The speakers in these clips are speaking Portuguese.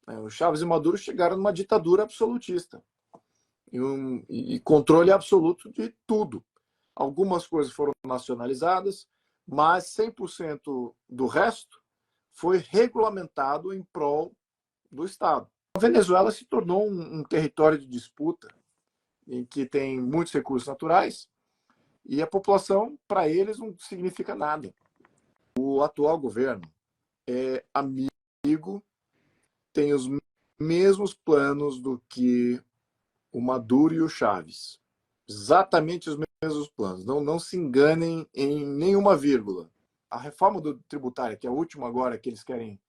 né? O Chávez e Maduro chegaram numa ditadura absolutista e controle absoluto de tudo. Algumas coisas foram nacionalizadas, mas 100% do resto foi regulamentado em prol do Estado. A Venezuela se tornou um território de disputa em que tem muitos recursos naturais e a população, para eles, não significa nada. O atual governo é amigo, tem os mesmos planos do que o Maduro e o Chávez. Exatamente os mesmos planos. Não se enganem em nenhuma vírgula. A reforma tributária, que é a última agora, que eles querem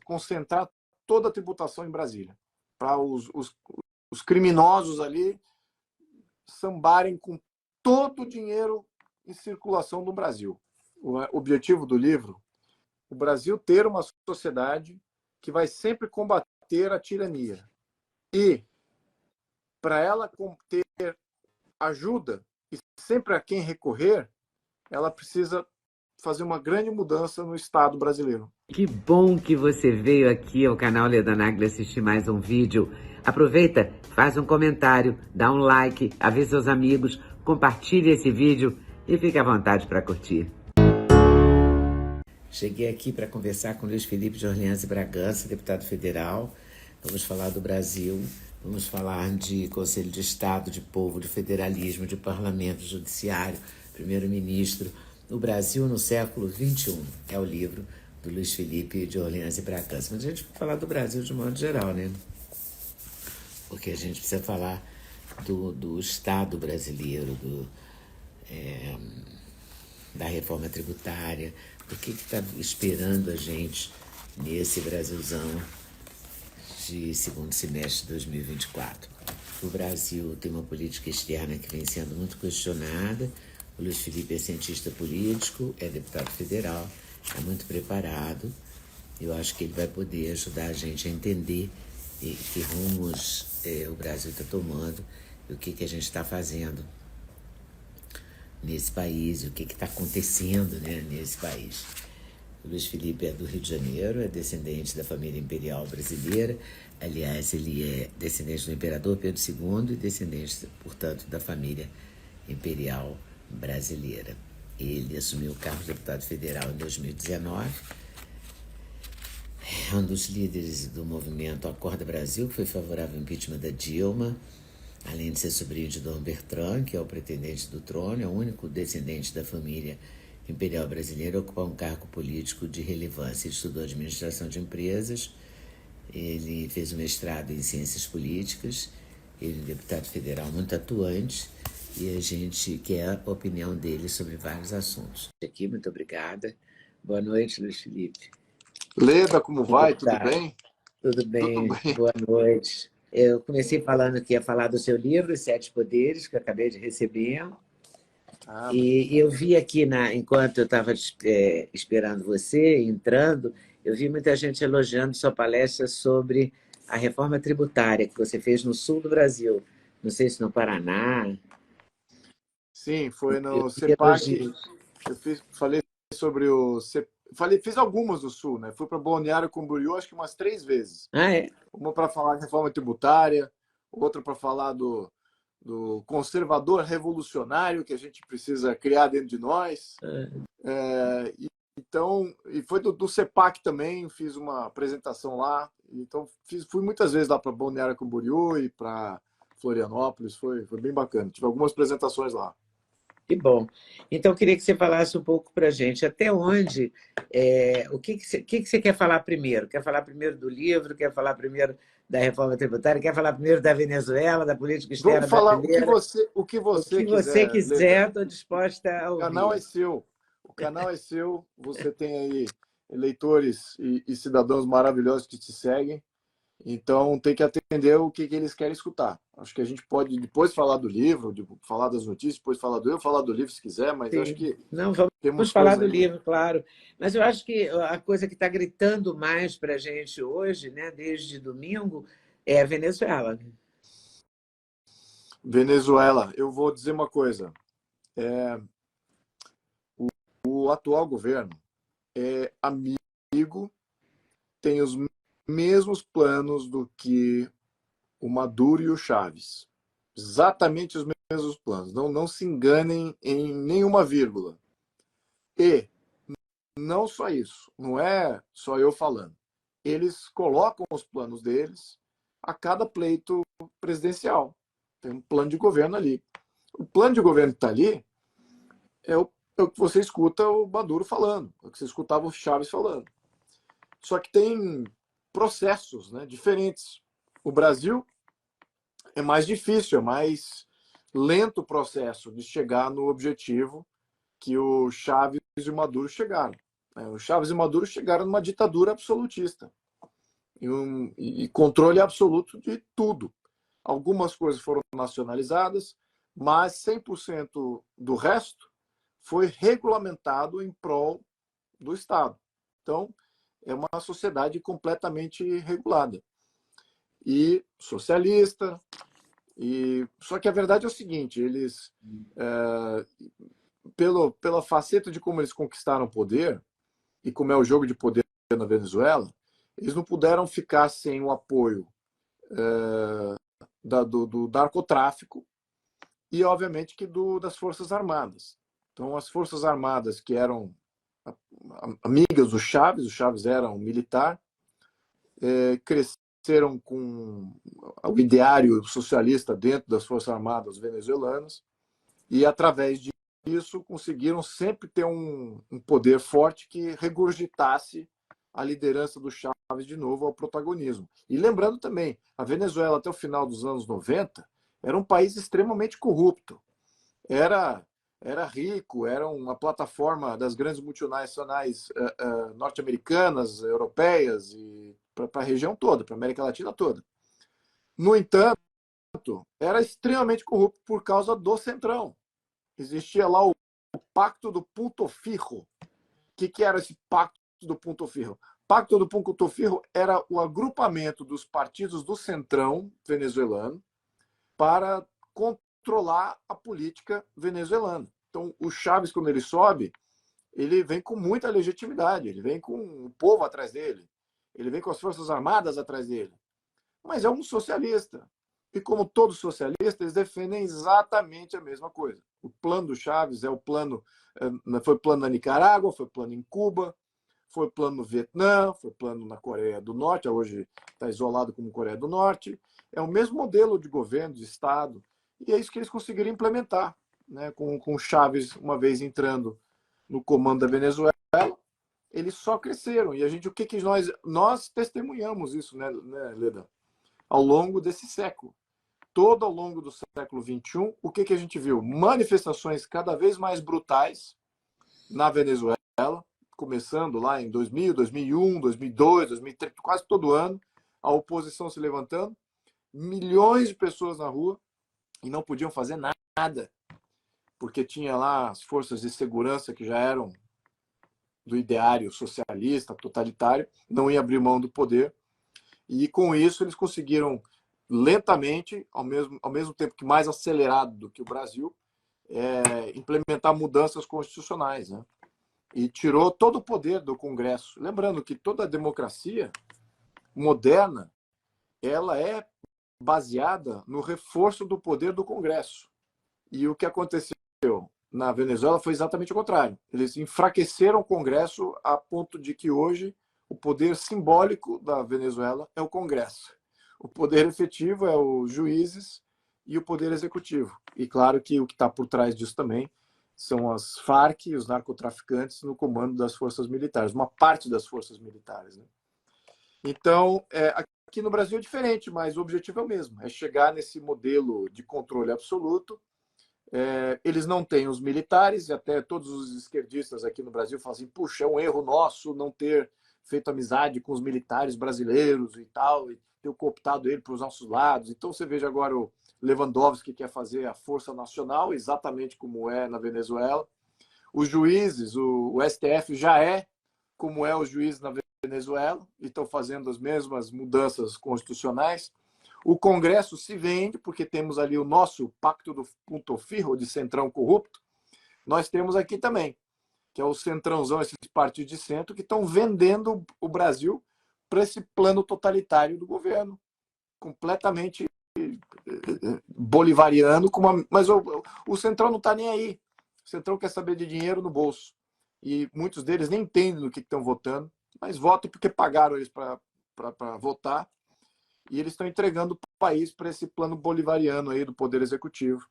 concentrar toda a tributação em Brasília, para os criminosos ali sambarem com todo o dinheiro em circulação no Brasil. O objetivo do livro, o Brasil ter uma sociedade que vai sempre combater a tirania. E, para ela ter ajuda e sempre a quem recorrer, ela precisa fazer uma grande mudança no Estado brasileiro. Que bom que você veio aqui ao canal Leda Nagli assistir mais um vídeo. Aproveita, faz um comentário, dá um like, avisa seus amigos, compartilhe esse vídeo e fique à vontade para curtir. Cheguei aqui para conversar com Luiz Felipe de Orleans e Bragança, deputado federal. Vamos falar do Brasil, vamos falar de Conselho de Estado, de Povo, de federalismo, de parlamento, judiciário, primeiro-ministro. O Brasil no século XXI é o livro do Luiz Felipe de Orleans e Bragança. Mas a gente vai falar do Brasil de modo geral, né? Porque a gente precisa falar do Estado brasileiro, da reforma tributária, do que está esperando a gente nesse Brasilzão de segundo semestre de 2024. O Brasil tem uma política externa que vem sendo muito questionada. O Luiz Felipe é cientista político, é deputado federal, é muito preparado. Eu acho que ele vai poder ajudar a gente a entender que rumos o Brasil está tomando e o que a gente está fazendo nesse país, e o que está acontecendo, né, nesse país. O Luiz Felipe é do Rio de Janeiro, é descendente da família imperial brasileira. Aliás, ele é descendente do imperador Pedro II e descendente, portanto, da família imperial brasileira. Ele assumiu o cargo de deputado federal em 2019. É um dos líderes do movimento Acorda Brasil, que foi favorável ao impeachment da Dilma, além de ser sobrinho de Dom Bertrand, que é o pretendente do trono, é o único descendente da família imperial brasileira a ocupar um cargo político de relevância. Ele estudou administração de empresas, ele fez um mestrado em ciências políticas, ele é um deputado federal muito atuante, e a gente quer a opinião dele sobre vários assuntos. Aqui, muito obrigada. Boa noite, Luiz Felipe. Leda, como vai? Tudo bem? Tudo bem, Tudo bem. boa noite. Eu comecei falando que ia falar do seu livro, Os Sete Poderes, que eu acabei de receber. E eu vi aqui, enquanto eu estava esperando você, entrando, eu vi muita gente elogiando sua palestra sobre a reforma tributária que você fez no sul do Brasil. Não sei se no Paraná. Sim, foi no Vi CEPAC. elogios. Falei sobre o fiz algumas do Sul, né? Fui para Balneário Camboriú acho que umas 3 vezes. Ah, é? Uma para falar de reforma tributária, outra para falar do conservador revolucionário que a gente precisa criar dentro de nós. Então, e foi do CEPAC também, fiz uma apresentação lá. Então, fui muitas vezes lá para Balneário Camboriú e para Florianópolis, foi bem bacana. Tive algumas apresentações lá. Que bom. Então, eu queria que você falasse um pouco para a gente até onde, o que você quer falar primeiro? Quer falar primeiro do livro? Quer falar primeiro da reforma tributária? Quer falar primeiro da Venezuela, da política externa Vamos falar brasileira? o que O você que você quiser, Leda. estou disposta a O canal é ouvir. seu. O canal é seu. Você tem aí eleitores e cidadãos maravilhosos que te seguem. Então, tem que atender o que eles querem escutar. Acho que a gente pode depois falar do livro, falar das notícias, depois falar do livro se quiser, mas acho Sim. que Não, temos vamos falar coisa do aí. livro, claro. Mas eu acho que a coisa que está gritando mais para a gente hoje, né, desde domingo, é a Venezuela. Venezuela, eu vou dizer uma coisa. O atual governo é amigo, tem os mesmos planos do que o Maduro e o Chaves. Exatamente os mesmos planos. Não se enganem em nenhuma vírgula. E não só isso, não é só eu falando. Eles colocam os planos deles a cada pleito presidencial. Tem um plano de governo ali. O plano de governo que está ali é o que você escuta o Maduro falando, é o que você escutava o Chaves falando. Só que tem processos, né, diferentes. O Brasil é mais difícil, é mais lento o processo de chegar no objetivo que o Chaves e o Maduro chegaram. O Chaves e o Maduro chegaram numa ditadura absolutista e controle absoluto de tudo. Algumas coisas foram nacionalizadas, mas 100% do resto foi regulamentado em prol do Estado. Então, é uma sociedade completamente regulada. E socialista. Só que a verdade é o seguinte, eles, pela faceta de como eles conquistaram o poder, e como é o jogo de poder na Venezuela, eles não puderam ficar sem o apoio do narcotráfico e, obviamente, das Forças Armadas. Então, as Forças Armadas, que eram amigas do Chaves, o Chaves era um militar, cresceram com o ideário socialista dentro das Forças Armadas venezuelanas e, através disso, conseguiram sempre ter um poder forte que regurgitasse a liderança do Chaves de novo ao protagonismo. E lembrando também, a Venezuela, até o final dos anos 90, era um país extremamente corrupto. Era rico, era uma plataforma das grandes multinacionais norte-americanas, europeias, e para a região toda, para a América Latina toda. No entanto, era extremamente corrupto por causa do Centrão. Existia lá o Pacto do Punto Fijo. O que era esse Pacto do Punto Fijo? Pacto do Punto Fijo era o agrupamento dos partidos do Centrão venezuelano para controlar a política venezuelana. Então, o Chaves, quando ele sobe, ele vem com muita legitimidade, ele vem com o povo atrás dele, ele vem com as Forças Armadas atrás dele. Mas é um socialista. E como todos socialistas, eles defendem exatamente a mesma coisa. O plano do Chaves é o plano, foi plano na Nicarágua, foi plano em Cuba, foi plano no Vietnã, foi plano na Coreia do Norte, hoje está isolado como Coreia do Norte. É o mesmo modelo de governo, de Estado, e é isso que eles conseguiram implementar, né? Com o Chaves, uma vez entrando no comando da Venezuela, eles só cresceram. E a gente, o que nós testemunhamos isso, né, Leda? Ao longo desse século. Todo ao longo do século XXI, o que a gente viu? Manifestações cada vez mais brutais na Venezuela, começando lá em 2000, 2001, 2002, 2003, quase todo ano, a oposição se levantando, milhões de pessoas na rua e não podiam fazer nada, porque tinha lá as forças de segurança que já eram do ideário socialista, totalitário, não ia abrir mão do poder. E com isso eles conseguiram lentamente, ao mesmo tempo que mais acelerado do que o Brasil, implementar mudanças constitucionais, né? E tirou todo o poder do Congresso. Lembrando que toda democracia moderna, ela é baseada no reforço do poder do Congresso. E o que aconteceu na Venezuela foi exatamente o contrário. Eles enfraqueceram o Congresso a ponto de que hoje o poder simbólico da Venezuela é o Congresso. O poder efetivo é os juízes e o poder executivo. E claro que o que está por trás disso também são as Farc e os narcotraficantes no comando das forças militares, uma parte das forças militares, né? Então, aqui no Brasil é diferente, mas o objetivo é o mesmo, é chegar nesse modelo de controle absoluto. Eles não têm os militares, e até todos os esquerdistas aqui no Brasil falam assim, puxa, é um erro nosso não ter feito amizade com os militares brasileiros e tal, e ter cooptado ele para os nossos lados. Então você veja agora o Lewandowski que quer fazer a Força Nacional, exatamente como é na Venezuela. Os juízes, o STF já é como é os juízes na Venezuela, e estão fazendo as mesmas mudanças constitucionais. O Congresso se vende, porque temos ali o nosso Pacto do Punto Fijo, de centrão corrupto. Nós temos aqui também, que é o centrãozão, esses partidos de centro, que estão vendendo o Brasil para esse plano totalitário do governo, completamente bolivariano, mas o Centrão não está nem aí. O Centrão quer saber de dinheiro no bolso. E muitos deles nem entendem do que estão votando, mas votam porque pagaram eles para votar, e eles estão entregando o país para esse plano bolivariano aí do Poder Executivo,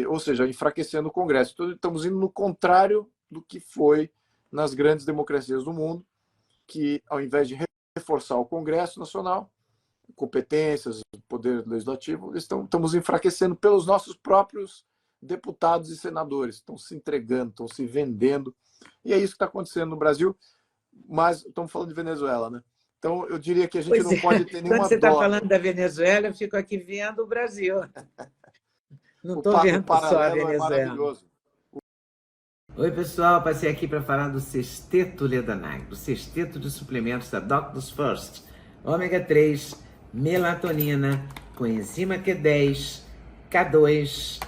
ou seja, enfraquecendo o Congresso. Então, estamos indo no contrário do que foi nas grandes democracias do mundo, que ao invés de reforçar o Congresso Nacional, competências, poder legislativo, estamos enfraquecendo pelos nossos próprios deputados e senadores. Estão se entregando, estão se vendendo. E é isso que está acontecendo no Brasil. Mas estamos falando de Venezuela, né? Então, eu diria que a gente não pode ter nenhuma Quando você está dó. falando da Venezuela, eu fico aqui vendo o Brasil. Não estou O vendo só a paralelo é Venezuela. maravilhoso. Oi, pessoal. Passei aqui para falar do Sexteto Ledanag, do Sexteto de Suplementos da Doctors First. Ômega 3, melatonina, coenzima Q10, K2,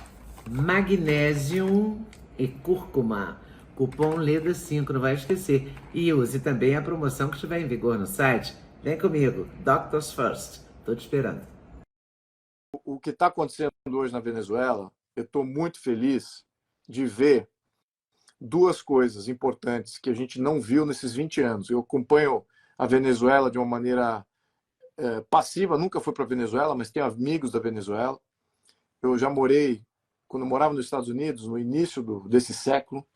magnésio e cúrcuma. Cupom LEDA5, não vai esquecer. E use também a promoção que estiver em vigor no site. Vem comigo, Doctors First. Estou te esperando. O que está acontecendo hoje na Venezuela, eu estou muito feliz de ver duas coisas importantes que a gente não viu nesses 20 anos. Eu acompanho a Venezuela de uma maneira passiva, nunca fui para a Venezuela, mas tenho amigos da Venezuela. Eu já morei, quando eu morava nos Estados Unidos, no início desse século,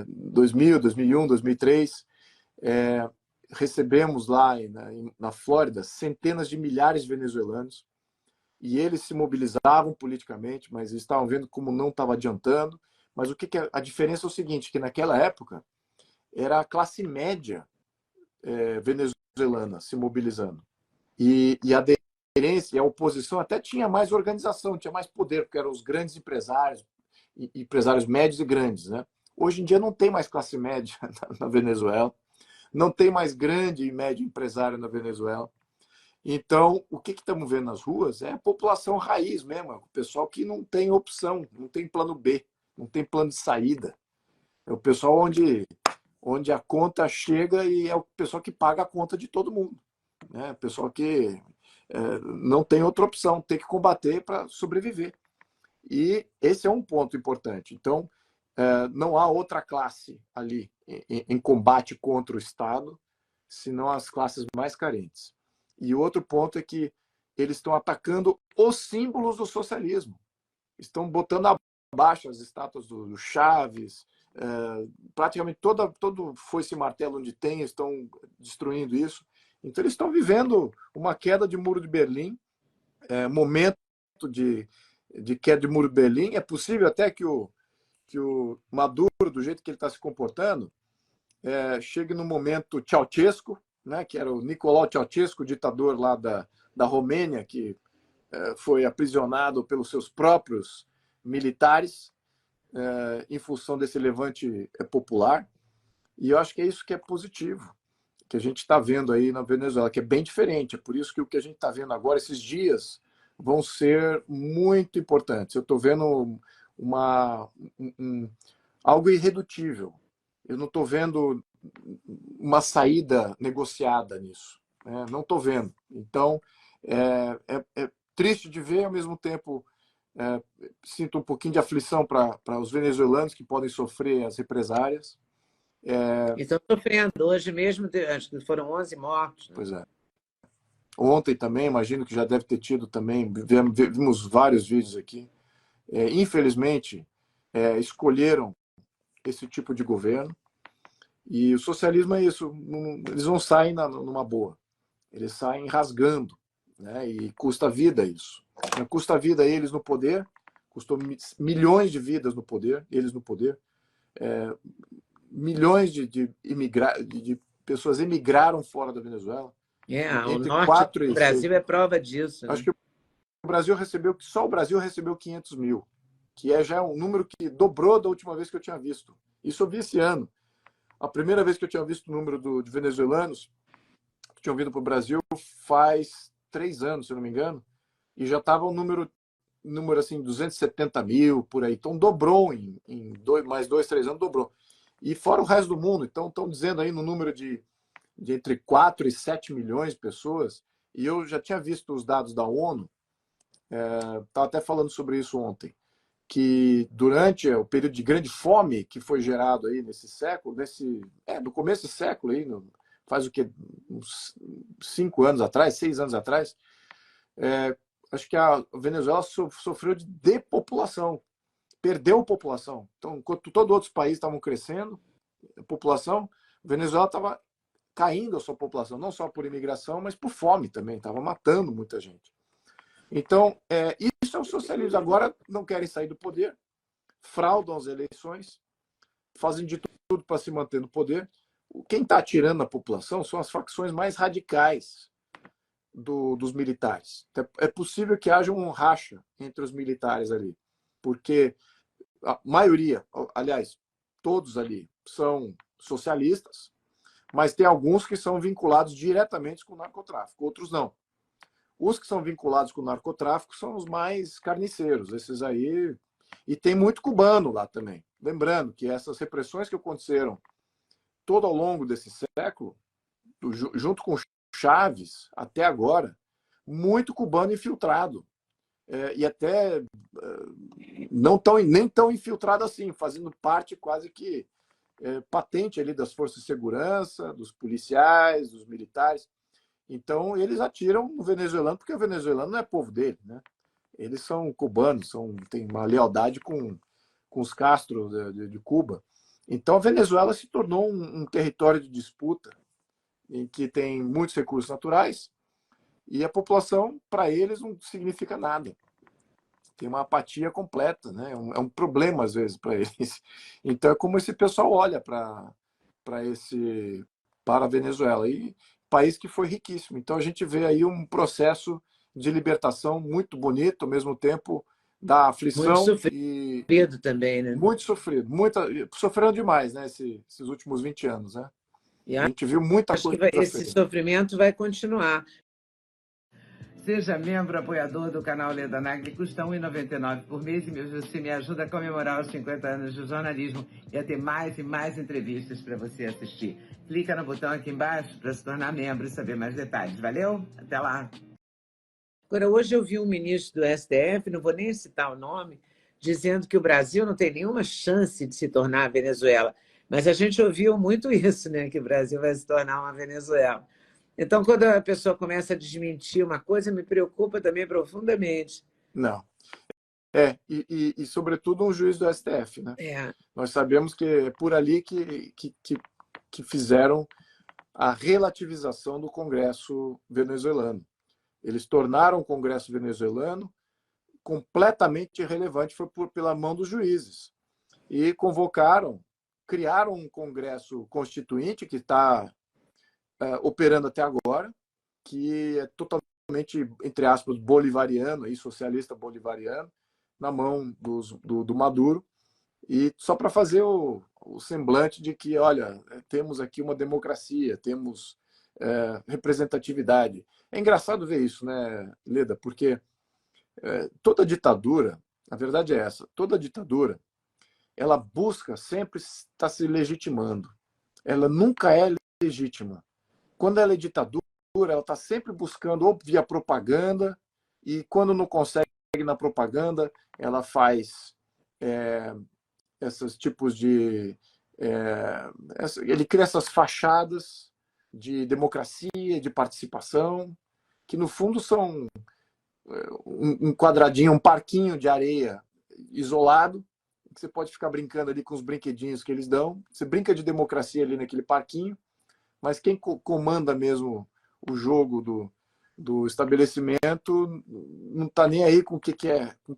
2000, 2001, 2003, recebemos lá na Flórida centenas de milhares de venezuelanos, e eles se mobilizavam politicamente, mas eles estavam vendo como não estava adiantando. Mas a diferença é o seguinte, que naquela época era a classe média venezuelana se mobilizando. E a aderência e a oposição até tinha mais organização, tinha mais poder, porque eram os grandes empresários, empresários médios e grandes, né? Hoje em dia não tem mais classe média na Venezuela, não tem mais grande e médio empresário na Venezuela. Então, o que estamos vendo nas ruas é a população raiz mesmo, o pessoal que não tem opção, não tem plano B, não tem plano de saída. É o pessoal onde a conta chega e é o pessoal que paga a conta de todo mundo. Né? O pessoal que não tem outra opção, tem que combater para sobreviver. E esse é um ponto importante. Então, não há outra classe ali em combate contra o Estado, senão as classes mais carentes. E outro ponto é que eles estão atacando os símbolos do socialismo. Estão botando abaixo as estátuas do Chaves, praticamente todo foice e martelo onde tem, estão destruindo isso. Então eles estão vivendo uma queda de muro de Berlim, momento de queda de muro de Berlim. É possível até que o Maduro, do jeito que ele está se comportando, chegue no momento Ceausescu, né, que era o Nicolau Ceausescu, ditador lá da Romênia, que foi aprisionado pelos seus próprios militares em função desse levante popular. E eu acho que é isso que é positivo, que a gente está vendo aí na Venezuela, que é bem diferente. É por isso que o que a gente está vendo agora, esses dias, vão ser muito importantes. Eu estou vendo algo irredutível. Eu não estou vendo uma saída negociada nisso. Né? Não estou vendo. Então, é triste de ver, ao mesmo tempo, sinto um pouquinho de aflição para os venezuelanos que podem sofrer as represárias. Estão sofrendo hoje mesmo, acho que foram 11 mortos. Né? Pois é. Ontem também, imagino que já deve ter tido também, vimos vários vídeos aqui. Infelizmente, escolheram esse tipo de governo. E o socialismo é isso, eles não saem numa boa, eles saem rasgando, né? E custa vida isso. Custa vida eles no poder, custou milhões de vidas no poder, eles no poder. Milhões de pessoas emigraram fora da Venezuela. O norte do Brasil é prova disso. Né? Acho que só o Brasil recebeu 500 mil, que já é um número que dobrou da última vez que eu tinha visto. Isso eu vi esse ano. A primeira vez que eu tinha visto o número de venezuelanos que tinham vindo para o Brasil faz 3 anos, se eu não me engano, e já estava um número assim, 270 mil, por aí. Então dobrou mais 2, 3 anos, dobrou. E fora o resto do mundo. Então estão dizendo aí no número de de entre 4 e 7 milhões de pessoas, e eu já tinha visto os dados da ONU, estava até falando sobre isso ontem, que durante o período de grande fome que foi gerado aí nesse século, no começo desse século, aí, faz o quê? Uns 5 anos atrás, 6 anos atrás, acho que a Venezuela sofreu de depopulação, perdeu população. Então, enquanto todos os outros países estavam crescendo, a população, a Venezuela estava caindo a sua população, não só por imigração, mas por fome também, estava matando muita gente. Então, isso é o socialismo. Agora não querem sair do poder, fraudam as eleições, fazem de tudo para se manter no poder. Quem está atirando a população são as facções mais radicais dos militares. É possível que haja um racha entre os militares ali, porque a maioria, aliás, todos ali são socialistas, mas tem alguns que são vinculados diretamente com o narcotráfico, outros não. Os que são vinculados com o narcotráfico são os mais carniceiros, esses aí. E tem muito cubano lá também. Lembrando que essas repressões que aconteceram todo ao longo desse século, junto com Chaves, até agora, muito cubano infiltrado. E até nem tão infiltrado assim, fazendo parte quase que patente ali das forças de segurança, dos policiais, dos militares. Então, eles atiram no venezuelano, porque o venezuelano não é povo dele, né? Eles são cubanos, têm uma lealdade com os Castro de Cuba. Então, a Venezuela se tornou um território de disputa em que tem muitos recursos naturais e a população, para eles, não significa nada. Tem uma apatia completa, né? É um problema, às vezes, para eles. Então, é como esse pessoal olha para a Venezuela. E país que foi riquíssimo. Então, a gente vê aí um processo de libertação muito bonito, ao mesmo tempo da aflição. Muito sofrido também, né? Muito sofrido. Sofrendo demais, né? Esses últimos 20 anos, né? E a gente viu muita acho coisa que esse sofrimento vai continuar. Seja membro apoiador do canal Leda Nagli, custa R$ 1,99 por mês e você me ajuda a comemorar os 50 anos de jornalismo e a ter mais e mais entrevistas para você assistir. Clica no botão aqui embaixo para se tornar membro e saber mais detalhes. Valeu? Até lá! Agora, hoje eu vi um ministro do STF, não vou nem citar o nome, dizendo que o Brasil não tem nenhuma chance de se tornar a Venezuela. Mas a gente ouviu muito isso, né? Que o Brasil vai se tornar uma Venezuela. Então, quando a pessoa começa a desmentir uma coisa, me preocupa também profundamente. Não. E sobretudo um juiz do STF, né? Nós sabemos que é por ali que fizeram a relativização do Congresso venezuelano. Eles tornaram o Congresso venezuelano completamente irrelevante, foi pela mão dos juízes. E criaram um Congresso Constituinte que está operando até agora, que é totalmente, entre aspas, bolivariano, aí, socialista bolivariano, na mão do Maduro, e só para fazer o semblante de que, olha, temos aqui uma democracia, temos representatividade. É engraçado ver isso, né, Leda? Porque toda ditadura, a verdade é essa, toda ditadura, ela busca sempre estar se legitimando. Ela nunca é legítima. Quando ela é ditadura, ela está sempre buscando, ou via propaganda, e quando não consegue na propaganda, ela faz esses tipos de... ele cria essas fachadas de democracia, de participação, que no fundo são um quadradinho, um parquinho de areia isolado, que você pode ficar brincando ali com os brinquedinhos que eles dão. Você brinca de democracia ali naquele parquinho, mas quem comanda mesmo o jogo do estabelecimento não está nem aí com o que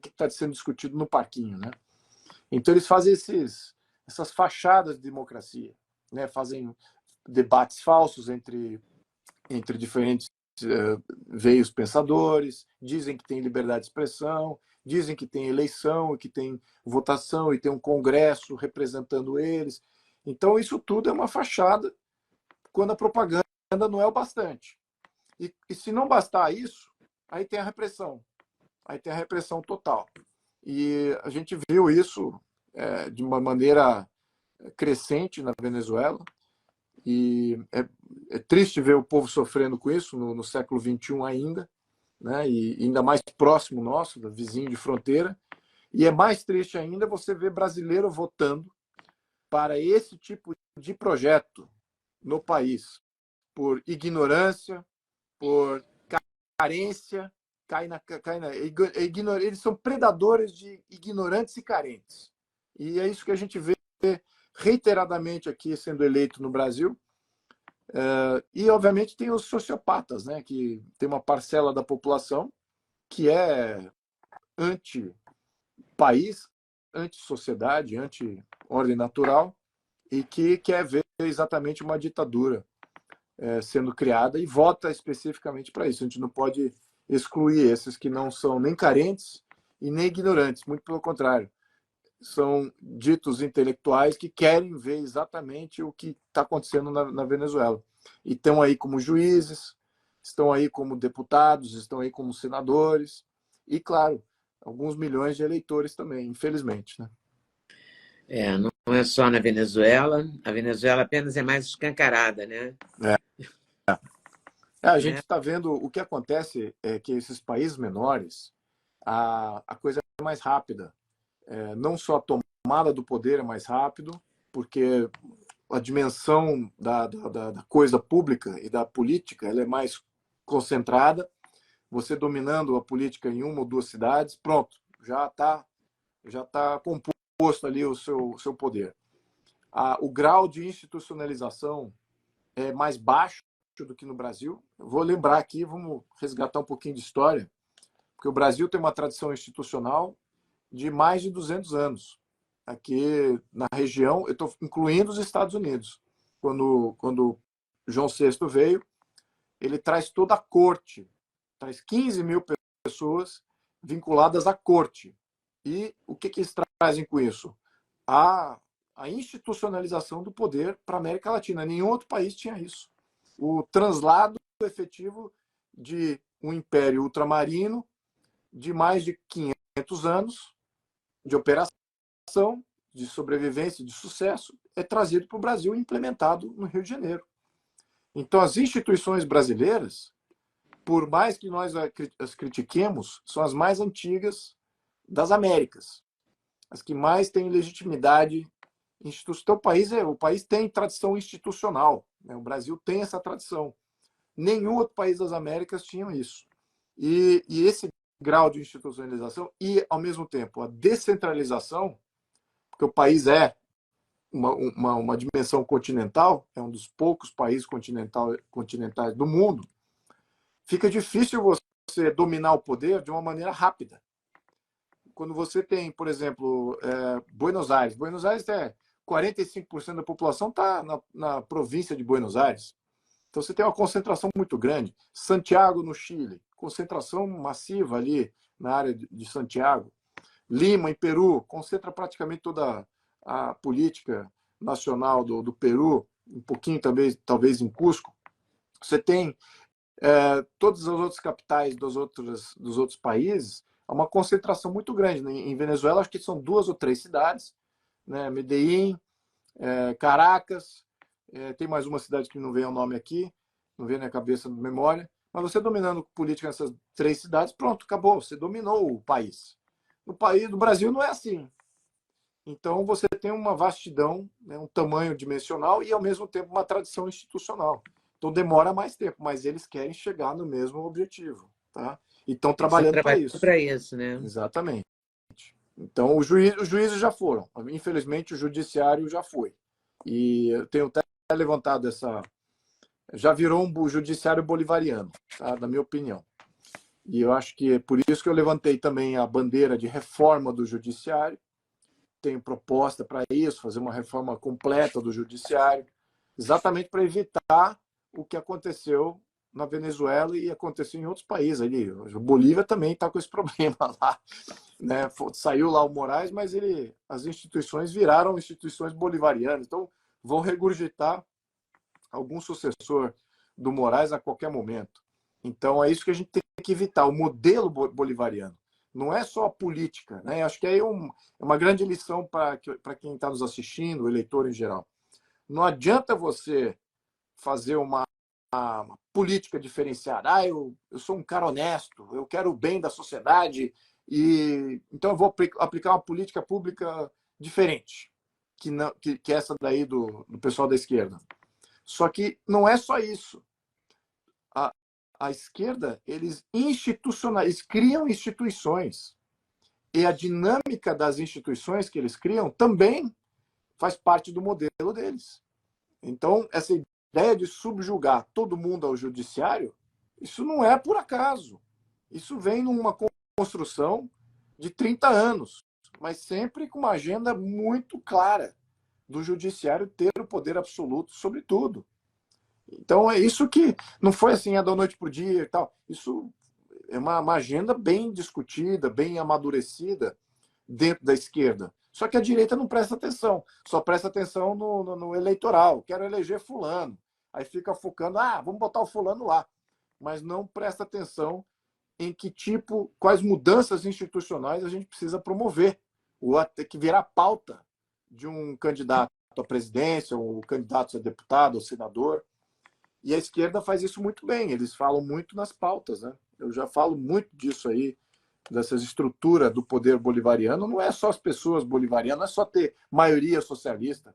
está sendo discutido no parquinho, né? Então eles fazem essas fachadas de democracia, né? Fazem debates falsos entre diferentes veios pensadores, dizem que tem liberdade de expressão, dizem que tem eleição, que tem votação e tem um congresso representando eles. Então isso tudo é uma fachada quando a propaganda não é o bastante. E se não bastar isso, aí tem a repressão. Aí tem a repressão total. E a gente viu isso de uma maneira crescente na Venezuela. E é triste ver o povo sofrendo com isso no século XXI ainda, né? E ainda mais próximo nosso, do vizinho de fronteira. E é mais triste ainda você ver brasileiro votando para esse tipo de projeto no país, por ignorância, por carência, eles são predadores de ignorantes e carentes. E é isso que a gente vê reiteradamente aqui sendo eleito no Brasil. E, obviamente, tem os sociopatas, né, que tem uma parcela da população que é anti-país, anti-sociedade, anti-ordem natural e que quer ver exatamente uma ditadura sendo criada e vota especificamente para isso. A gente não pode excluir esses que não são nem carentes e nem ignorantes, muito pelo contrário. São ditos intelectuais que querem ver exatamente o que está acontecendo na Venezuela. E estão aí como juízes, estão aí como deputados, estão aí como senadores e, claro, alguns milhões de eleitores também, infelizmente, né? Não é só na Venezuela. A Venezuela apenas é mais escancarada, né? A gente está vendo o que acontece é que esses países menores, a coisa é mais rápida. Não só a tomada do poder é mais rápido, porque a dimensão da coisa pública e da política ela é mais concentrada. Você dominando a política em uma ou duas cidades, pronto, já tá composto ali o seu poder. O grau de institucionalização é mais baixo do que no Brasil. Eu vou lembrar aqui, vamos resgatar um pouquinho de história, porque o Brasil tem uma tradição institucional de mais de 200 anos. Aqui na região, eu estou incluindo os Estados Unidos. Quando João VI veio, ele traz toda a corte, traz 15 mil pessoas vinculadas à corte. E o que eles trazem com isso? A institucionalização do poder para a América Latina. Nenhum outro país tinha isso. O translado efetivo de um império ultramarino de mais de 500 anos de operação, de sobrevivência, de sucesso, é trazido para o Brasil e implementado no Rio de Janeiro. Então, as instituições brasileiras, por mais que nós as critiquemos, são as mais antigas das Américas, as que mais têm legitimidade institucional. Então, o país tem tradição institucional, né? O Brasil tem essa tradição. Nenhum outro país das Américas tinha isso. E esse grau de institucionalização e, ao mesmo tempo, a descentralização, porque o país é uma dimensão continental, é um dos poucos países continentais do mundo, fica difícil você dominar o poder de uma maneira rápida. Quando você tem, por exemplo, Buenos Aires. Buenos Aires 45% da população está na província de Buenos Aires. Então você tem uma concentração muito grande. Santiago, no Chile, concentração massiva ali na área de Santiago. Lima, em Peru, concentra praticamente toda a política nacional do Peru, um pouquinho também, talvez em Cusco. Você tem todas as outras capitais dos outros países, há uma concentração muito grande. Em Venezuela, acho que são 2 ou 3 cidades, né? Medellín, Caracas, tem mais uma cidade que não vem ao nome aqui, não vem na cabeça de memória, mas você dominando política nessas 3 cidades, pronto, acabou, você dominou o país. No Brasil não é assim. Então você tem uma vastidão, né, um tamanho dimensional e ao mesmo tempo uma tradição institucional. Então demora mais tempo, mas eles querem chegar no mesmo objetivo, tá? E estão trabalhando para isso. Para isso, né? Exatamente. Então os juízes já foram. Infelizmente o judiciário já foi. E eu tenho até levantado já virou um judiciário bolivariano, tá? Na minha opinião. E eu acho que é por isso que eu levantei também a bandeira de reforma do judiciário. Tenho proposta para isso, fazer uma reforma completa do judiciário, exatamente para evitar o que aconteceu na Venezuela e aconteceu em outros países. Ali. A Bolívia também está com esse problema lá. Né? Saiu lá o Moraes, mas as instituições viraram instituições bolivarianas. Então, vão regurgitar algum sucessor do Moraes a qualquer momento. Então, é isso que a gente tem que evitar, o modelo bolivariano. Não é só a política, né? Acho que aí é uma grande lição para quem está nos assistindo, o eleitor em geral. Não adianta você fazer uma política diferenciada. Ah, eu sou um cara honesto, eu quero o bem da sociedade, e então eu vou aplicar uma política pública diferente que essa daí do pessoal da esquerda. Só que não é só isso. A esquerda, eles criam instituições. E a dinâmica das instituições que eles criam também faz parte do modelo deles. Então, essa ideia de subjugar todo mundo ao judiciário, isso não é por acaso. Isso vem numa construção de 30 anos, mas sempre com uma agenda muito clara do judiciário ter o poder absoluto sobre tudo. Então, é isso que não foi assim, da noite para o dia e tal. Isso é uma agenda bem discutida, bem amadurecida dentro da esquerda. Só que a direita não presta atenção, só presta atenção no eleitoral. Quero eleger fulano. Aí fica focando, vamos botar o fulano lá. Mas não presta atenção em quais mudanças institucionais a gente precisa promover, ou até que virar pauta de um candidato à presidência, ou candidato a deputado, ou senador. E a esquerda faz isso muito bem, eles falam muito nas pautas, né? Eu já falo muito disso aí, dessas estruturas do poder bolivariano. Não é só as pessoas bolivarianas, não é só ter maioria socialista.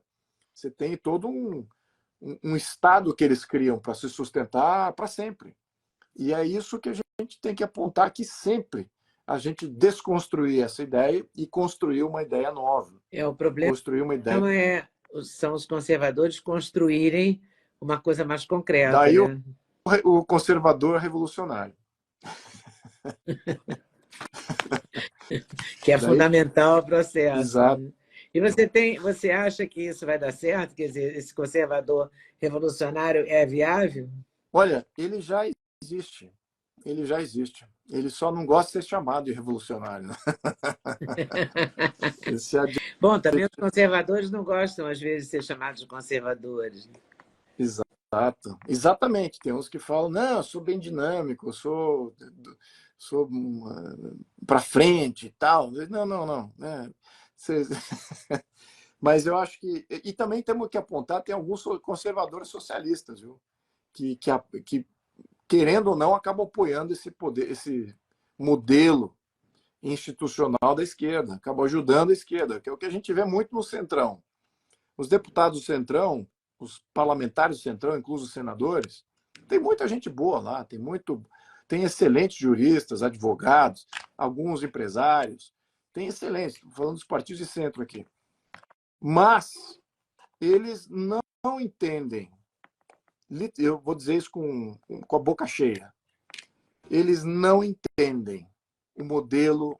Você tem todo um Estado que eles criam para se sustentar para sempre. E é isso que a gente tem que apontar, que sempre a gente desconstruir essa ideia e construir uma ideia nova. O problema construir uma ideia... são os conservadores construírem uma coisa mais concreta. Daí né? o conservador revolucionário. Que é fundamental ao processo. Exato. Né? E você acha que isso vai dar certo? Quer dizer, esse conservador revolucionário é viável? Olha, ele já existe. Ele já existe. Ele só não gosta de ser chamado de revolucionário. Bom, também os conservadores não gostam, às vezes, de ser chamados de conservadores. Exato. Exatamente. Tem uns que falam, não, eu sou bem dinâmico, eu sou para frente e tal. Não. Né? Mas eu acho que... E também temos que apontar, tem alguns conservadores socialistas, viu? Que querendo ou não, acabam apoiando esse modelo institucional da esquerda, acabam ajudando a esquerda, que é o que a gente vê muito no Centrão. Os deputados do Centrão, os parlamentares do Centrão, inclusive os senadores, tem muita gente boa lá, tem excelentes juristas, advogados, alguns empresários, tem excelentes, estou falando dos partidos de centro aqui. Mas eles não entendem, eu vou dizer isso com a boca cheia, eles não entendem o modelo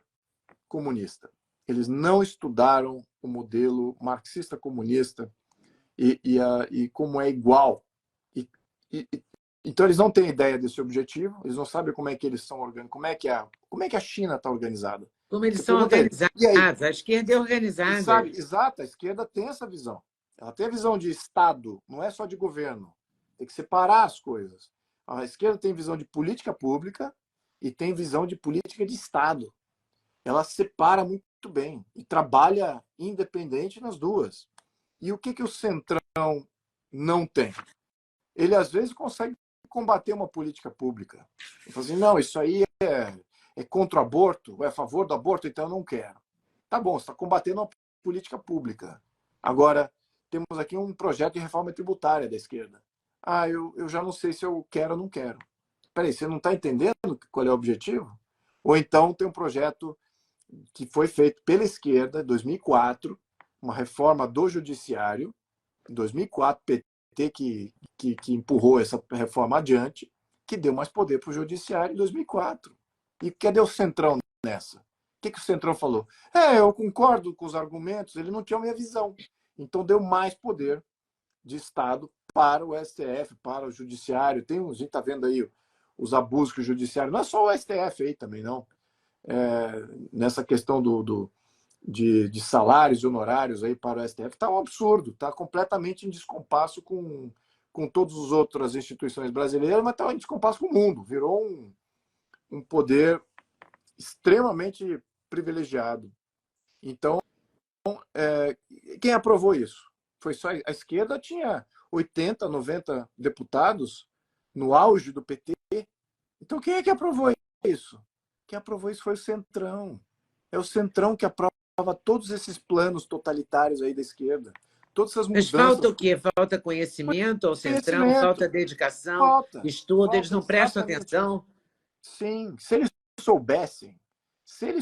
comunista. Eles não estudaram o modelo marxista-comunista e como é igual. Então, eles não têm ideia desse objetivo, eles não sabem como é que eles são organizados, como é que a China está organizada. Como eles são organizados, a esquerda é organizada. Sabe, exato, a esquerda tem essa visão. Ela tem a visão de Estado, não é só de governo. Tem que separar as coisas. A esquerda tem visão de política pública e tem visão de política de Estado. Ela separa muito bem e trabalha independente nas duas. E o que o Centrão não tem? Ele, às vezes, consegue combater uma política pública. Ele fala assim, não, isso aí é contra o aborto, ou é a favor do aborto, então eu não quero. Tá bom, você está combatendo uma política pública. Agora, temos aqui um projeto de reforma tributária da esquerda. Eu já não sei se eu quero ou não quero. Peraí, você não está entendendo qual é o objetivo? Ou então tem um projeto que foi feito pela esquerda em 2004, uma reforma do judiciário, em 2004, PT que empurrou essa reforma adiante, que deu mais poder para o judiciário em 2004. E cadê o Centrão nessa? O que o Centrão falou? Eu concordo com os argumentos, ele não tinha a minha visão. Então deu mais poder de Estado para o STF, para o judiciário. A gente está vendo aí os abusos que o judiciário... Não é só o STF aí também, não. Nessa questão de salários e honorários aí para o STF, está um absurdo, está completamente em descompasso com todas as outras instituições brasileiras, mas está em descompasso com o mundo. Virou um poder extremamente privilegiado. Então, quem aprovou isso? Foi só a esquerda, tinha 80, 90 deputados no auge do PT. Então, quem é que aprovou isso? Quem aprovou isso foi o Centrão. É o Centrão que aprova todos esses planos totalitários aí da esquerda. Todas essas Mas mudanças. falta o quê? Falta conhecimento ao Centrão? Conhecimento. Falta dedicação? Estudo? Eles não prestam atenção? Sim. Se eles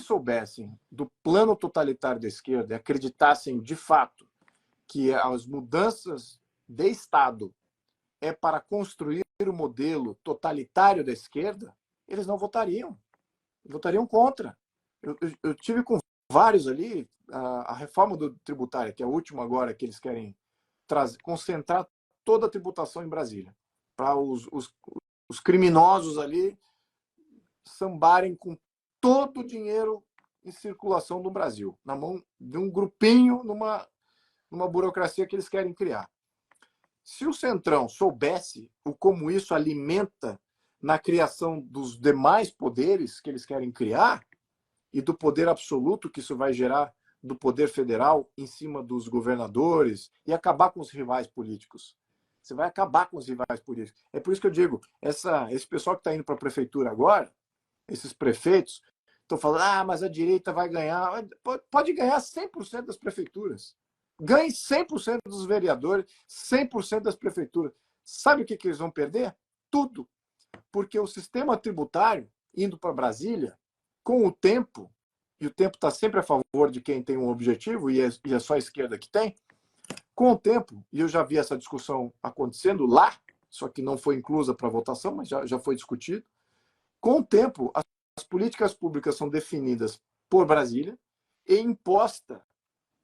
soubessem do plano totalitário da esquerda e acreditassem de fato que as mudanças de Estado é para construir o modelo totalitário da esquerda, eles não votariam. Votariam contra. Eu tive com vários ali, a reforma do tributária, que é a última agora que eles querem concentrar toda a tributação em Brasília, para os criminosos ali sambarem com todo o dinheiro em circulação no Brasil, na mão de um grupinho, numa burocracia que eles querem criar. Se o Centrão soubesse como isso alimenta na criação dos demais poderes que eles querem criar e do poder absoluto que isso vai gerar do poder federal em cima dos governadores e acabar com os rivais políticos. Você vai acabar com os rivais políticos. É por isso que eu digo, esse pessoal que está indo para a prefeitura agora, esses prefeitos, estão falando, mas a direita vai ganhar. Pode ganhar 100% das prefeituras. Ganhe 100% dos vereadores, 100% das prefeituras. Sabe o que eles vão perder? Tudo. Porque o sistema tributário, indo para Brasília, com o tempo, e o tempo está sempre a favor de quem tem um objetivo, e é só a esquerda que tem, com o tempo, e eu já vi essa discussão acontecendo lá, só que não foi inclusa para votação, mas já foi discutido, com o tempo, as políticas públicas são definidas por Brasília e imposta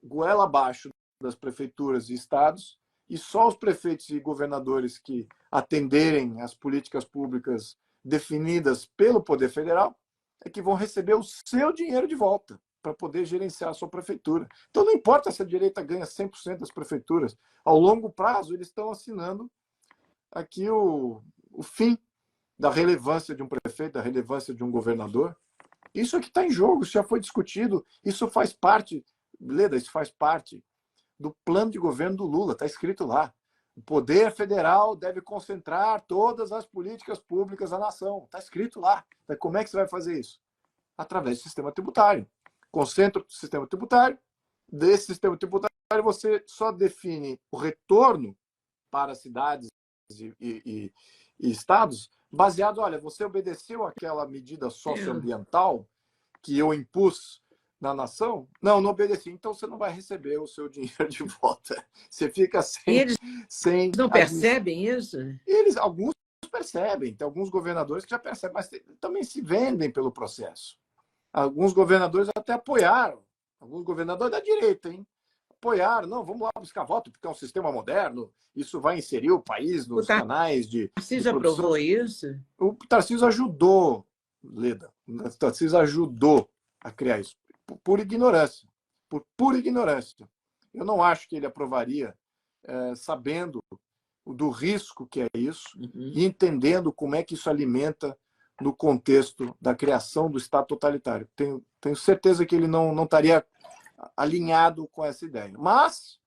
goela abaixo das prefeituras e estados, e só os prefeitos e governadores que atenderem às políticas públicas definidas pelo Poder Federal é que vão receber o seu dinheiro de volta para poder gerenciar a sua prefeitura. Então não importa se a direita ganha 100% das prefeituras, ao longo prazo eles estão assinando aqui o fim da relevância de um prefeito, da relevância de um governador. Isso aqui está em jogo, isso já foi discutido, isso faz parte, Leda, isso faz parte do plano de governo do Lula, está escrito lá. O poder federal deve concentrar todas as políticas públicas da nação. Está escrito lá. Como é que você vai fazer isso? Através do sistema tributário. Concentra o sistema tributário. Desse sistema tributário, você só define o retorno para cidades e estados baseado, olha, você obedeceu àquela medida socioambiental que eu impus na nação? Não obedeci. Então você não vai receber o seu dinheiro de volta. Você fica sem. Eles não percebem isso? Alguns percebem. Tem alguns governadores que já percebem, mas também se vendem pelo processo. Alguns governadores até apoiaram. Alguns governadores da direita, hein? Apoiaram. Não, vamos lá buscar voto, porque é um sistema moderno. Isso vai inserir o país nos canais de. O Tarcísio aprovou isso? O Tarcísio ajudou, Leda. O Tarcísio ajudou a criar isso. Por ignorância. Por pura ignorância. Eu não acho que ele aprovaria sabendo do risco que é isso e entendendo como é que isso alimenta no contexto da criação do Estado totalitário. Tenho certeza que ele não estaria alinhado com essa ideia. Mas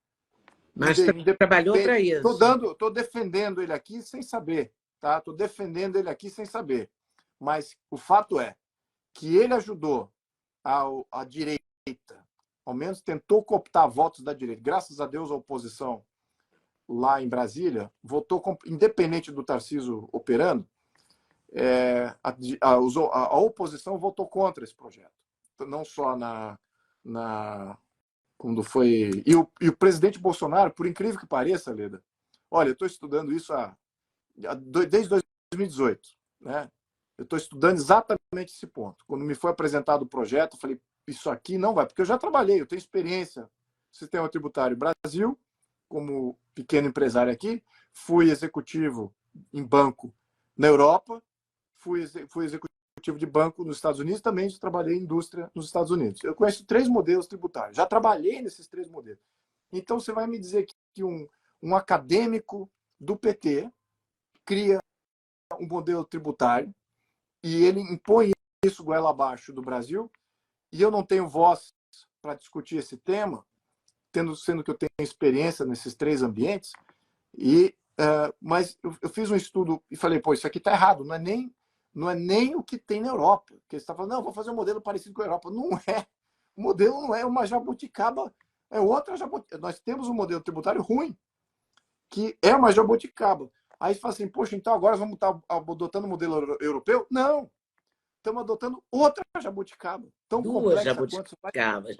trabalhou para isso. Estou defendendo ele aqui sem saber. Tá? Estou defendendo ele aqui sem saber. Mas o fato é que ele ajudou a direita, ao menos tentou cooptar votos da direita. Graças a Deus, a oposição lá em Brasília votou, independente do Tarcísio operando, a oposição votou contra esse projeto. Não só quando foi... E o presidente Bolsonaro, por incrível que pareça, Leda, olha, eu estou estudando isso desde 2018, né? Eu estou estudando exatamente esse ponto. Quando me foi apresentado o projeto, eu falei, isso aqui não vai, porque eu já trabalhei, eu tenho experiência no sistema tributário Brasil, como pequeno empresário aqui, fui executivo em banco na Europa, fui executivo de banco nos Estados Unidos, também trabalhei em indústria nos Estados Unidos. Eu conheço 3 modelos tributários, já trabalhei nesses 3 modelos. Então, você vai me dizer que um acadêmico do PT cria um modelo tributário e ele impõe isso goela abaixo do Brasil, e eu não tenho voz para discutir esse tema, sendo que eu tenho experiência nesses 3 ambientes, Mas eu fiz um estudo e falei, pô, isso aqui está errado, não é nem o que tem na Europa. Porque você está falando, não, vou fazer um modelo parecido com a Europa. Não é. O modelo não é uma jabuticaba, é outra jabuticaba. Nós temos um modelo tributário ruim, que é uma jabuticaba. Aí você fala assim, poxa, então agora vamos estar adotando o modelo europeu? Não. Estamos adotando outra jabuticaba, tão Duas complexa quanto... jabuticabas.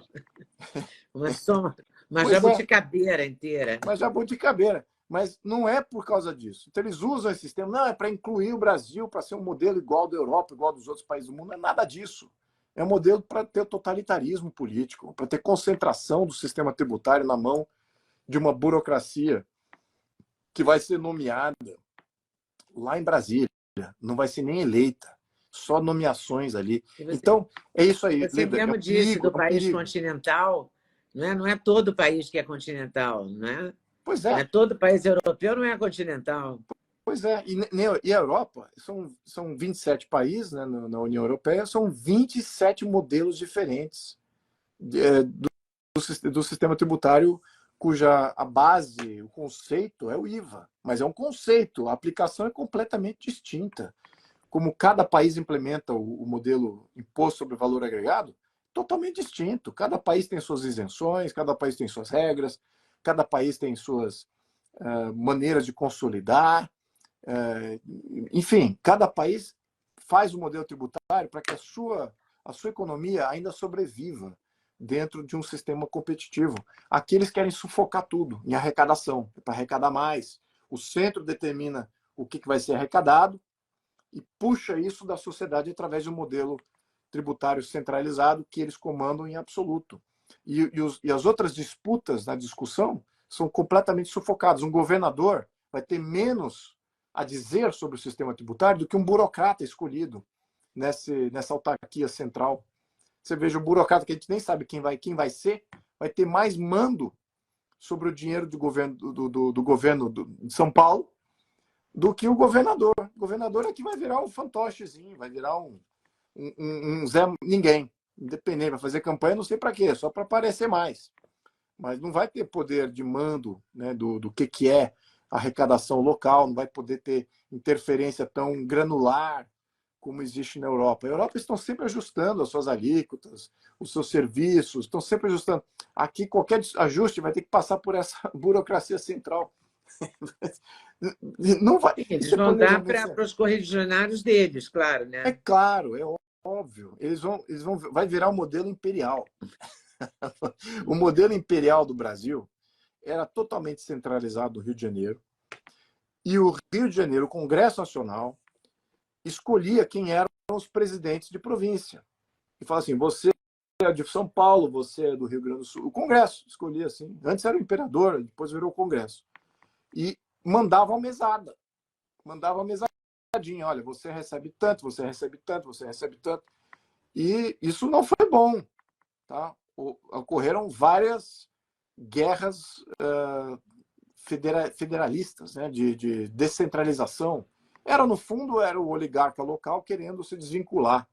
Uma soma, uma Pois é, jabuticabeira inteira. uma jabuticabeira. Mas não é por causa disso. Então, eles usam esse sistema, não, é para incluir o Brasil, para ser um modelo igual da Europa, igual dos outros países do mundo. Não é nada disso. É um modelo para ter totalitarismo político, para ter concentração do sistema tributário na mão de uma burocracia que vai ser nomeada lá em Brasília, não vai ser nem eleita, só nomeações ali. Então, é isso aí, Você Lida, é mesmo um disse perigo, do é um país perigo. continental, não é todo país que é continental, não é? Pois Não é é, todo país europeu não é continental. pois é. E a Europa, são 27 países, né, na União Europeia, são 27 modelos diferentes do sistema tributário, cuja a base, o conceito é o IVA. Mas é um conceito, a aplicação é completamente distinta. Como cada país implementa o modelo imposto sobre valor agregado, totalmente distinto. Cada país tem suas isenções, cada país tem suas regras, cada país tem suas maneiras de consolidar. Enfim, cada país faz o modelo tributário para que a sua economia ainda sobreviva dentro de um sistema competitivo. Aqui eles querem sufocar tudo em arrecadação, para arrecadar mais. O centro determina o que vai ser arrecadado e puxa isso da sociedade através de um modelo tributário centralizado que eles comandam em absoluto. E as outras disputas na discussão são completamente sufocadas. Um governador vai ter menos a dizer sobre o sistema tributário do que um burocrata escolhido nessa autarquia central. Você veja, o burocrata, que a gente nem sabe quem vai ser, vai ter mais mando sobre o dinheiro do governo de São Paulo do que o governador. O governador aqui vai virar um fantochezinho, vai virar um Zé Ninguém, independente, vai fazer campanha, não sei para quê, só para aparecer mais. Mas não vai ter poder de mando, né, do que é arrecadação local, não vai poder ter interferência tão granular como existe na Europa. A Europa estão sempre ajustando as suas alíquotas, os seus serviços, estão sempre ajustando. Aqui, qualquer ajuste vai ter que passar por essa burocracia central. Não vai. Sim, eles Isso é vão dar planejamento. para os correligionários deles, claro, É né? claro, é óbvio. Vai virar um modelo imperial. O modelo imperial do Brasil era totalmente centralizado no Rio de Janeiro. E o Rio de Janeiro, o Congresso Nacional, escolhia quem eram os presidentes de província. E fala assim, você é de São Paulo, você é do Rio Grande do Sul. O Congresso escolhia assim. Antes era o imperador, depois virou o Congresso. E mandava uma mesada. Mandava uma mesadinha. Olha, você recebe tanto, você recebe tanto, você recebe tanto. E isso não foi bom. Tá? Ocorreram várias guerras federalistas, né? de descentralização. No fundo, era o oligarca local querendo se desvincular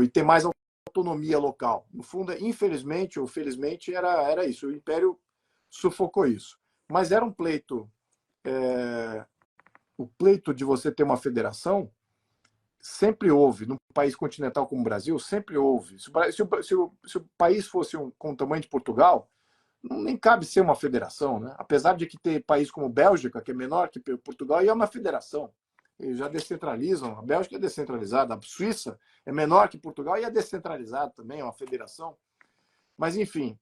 e ter mais autonomia local. No fundo, infelizmente ou felizmente, era isso. O Império sufocou isso. Mas era um pleito. O pleito de você ter uma federação sempre houve. Num país continental como o Brasil, sempre houve. Se o país fosse com o tamanho de Portugal, nem cabe ser uma federação, né? Apesar de que ter país como Bélgica, que é menor que Portugal, e é uma federação. Eles já descentralizam. A Bélgica é descentralizada. A Suíça é menor que Portugal e é descentralizada também, é uma federação. Mas, enfim.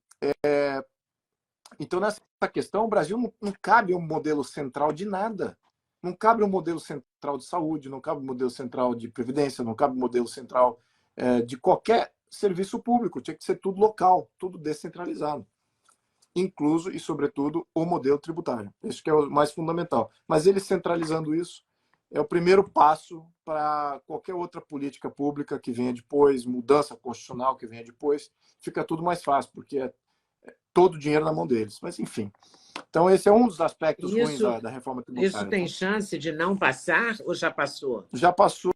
Então, nessa questão, o Brasil não cabe um modelo central de nada. Não cabe um modelo central de saúde, não cabe um modelo central de previdência, não cabe um modelo central de qualquer serviço público. Tinha que ser tudo local, tudo descentralizado. Incluso e, sobretudo, o modelo tributário. Isso que é o mais fundamental. Mas ele centralizando isso é o primeiro passo para qualquer outra política pública que venha depois, mudança constitucional que venha depois, fica tudo mais fácil, porque é todo o dinheiro na mão deles. Mas, enfim. Então, esse é um dos aspectos ruins da reforma Isso tributária. tem chance de não passar ou já passou? Já passou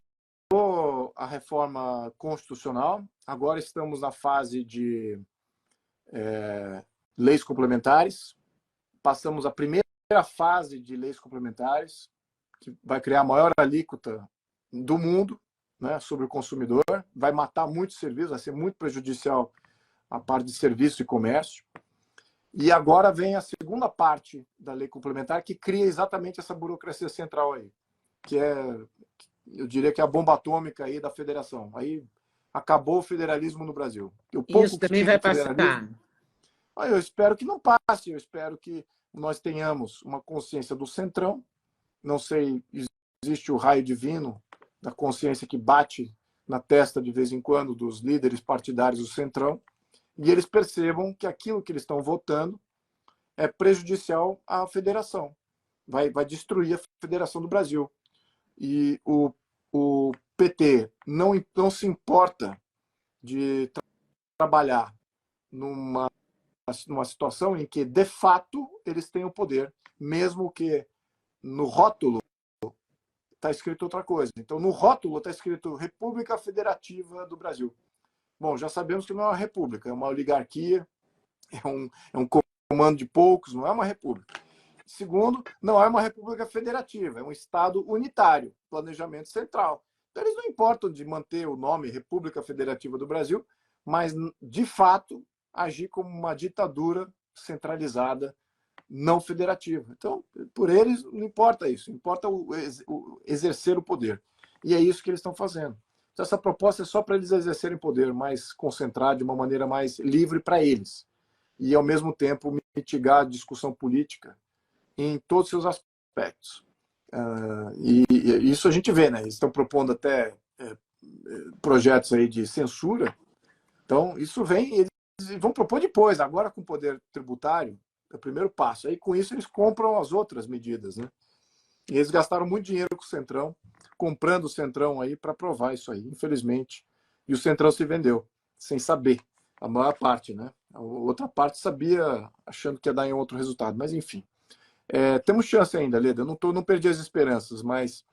a reforma constitucional, agora estamos na fase de leis complementares, passamos a primeira fase de leis complementares, que vai criar a maior alíquota do mundo, né, sobre o consumidor, vai matar muitos serviços, vai ser muito prejudicial a parte de serviço e comércio. E agora vem a segunda parte da lei complementar, que cria exatamente essa burocracia central aí, que é, eu diria que é a bomba atômica aí da federação. Aí acabou o federalismo no Brasil. O pouco Isso que também tinha vai de federalismo, passar. eu espero que não passe, eu espero que nós tenhamos uma consciência do centrão. Não sei, existe o raio divino da consciência que bate na testa de vez em quando dos líderes partidários do centrão, e eles percebam que aquilo que eles estão votando é prejudicial à federação, vai destruir a federação do Brasil. E o PT não se importa de trabalhar numa situação em que, de fato, eles têm o poder, mesmo que no rótulo está escrito outra coisa. Então, no rótulo está escrito República Federativa do Brasil. Bom, já sabemos que não é uma república, é uma oligarquia, é um comando de poucos, não é uma república. Segundo, não é uma república federativa, é um Estado unitário, planejamento central. Então, eles não importam de manter o nome República Federativa do Brasil, mas, de fato, agir como uma ditadura centralizada, não federativa. Então, por eles, não importa isso, importa o exercer o poder. E é isso que eles estão fazendo. Então, essa proposta é só para eles exercerem poder mais concentrado, de uma maneira mais livre para eles. E, ao mesmo tempo, mitigar a discussão política em todos os seus aspectos. E isso a gente vê, né? Eles estão propondo até projetos aí de censura. Então, isso vem, eles vão propor depois, agora com o poder tributário, é o primeiro passo. Aí, com isso, eles compram as outras medidas, né? E eles gastaram muito dinheiro com o Centrão, comprando o Centrão aí para aprovar isso aí, infelizmente. E o Centrão se vendeu, sem saber. A maior parte, né? A outra parte sabia, achando que ia dar em outro resultado. Mas, enfim. Temos chance ainda, Leda. Eu não perdi as esperanças, mas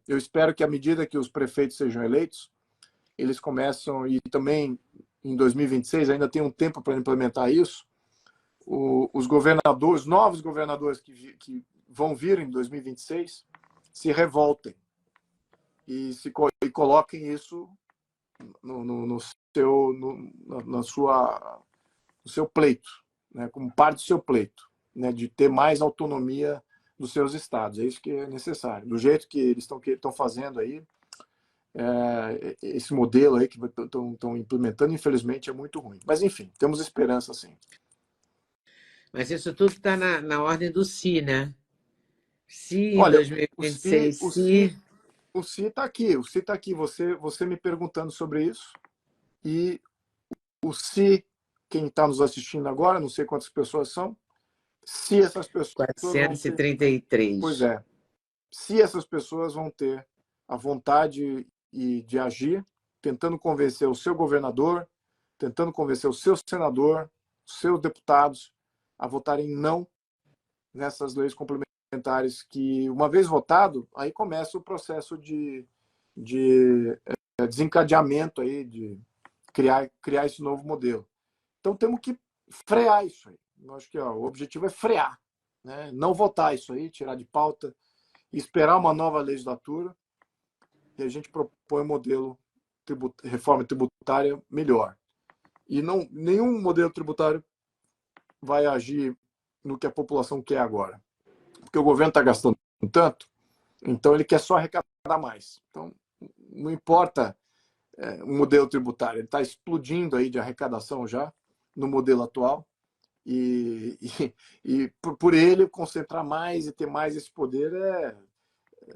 eu espero que, à medida que os prefeitos sejam eleitos, eles começam, e também em 2026, ainda tem um tempo para implementar isso, os governadores, novos governadores que vão vir em 2026, se revoltem e coloquem isso no seu pleito, né, como parte do seu pleito, né, de ter mais autonomia dos seus estados. É isso que é necessário. Do jeito que eles estão fazendo aí, esse modelo aí que estão implementando, infelizmente, é muito ruim. Mas, enfim, temos esperança, sim. Mas isso tudo está na ordem do se, né? Se em Olha, 2026, se... o Si está aqui. O Si está aqui. Você me perguntando sobre isso. E o Si, quem está nos assistindo agora, não sei quantas pessoas são, se essas pessoas vão ter... 433. Pois é. Se essas pessoas vão ter a vontade de agir, tentando convencer o seu governador, tentando convencer o seu senador, os seus deputados a votarem não nessas leis complementares que, uma vez votado, aí começa o processo de desencadeamento aí, de criar esse novo modelo. Então temos que frear isso aí. Eu acho que o objetivo é frear, né? Não votar isso aí, tirar de pauta, esperar uma nova legislatura e a gente propõe um modelo reforma tributária melhor. E nenhum modelo tributário vai agir no que a população quer agora. Porque o governo está gastando tanto, então ele quer só arrecadar mais. Então, não importa o modelo tributário, ele está explodindo aí de arrecadação já no modelo atual. E por ele concentrar mais e ter mais esse poder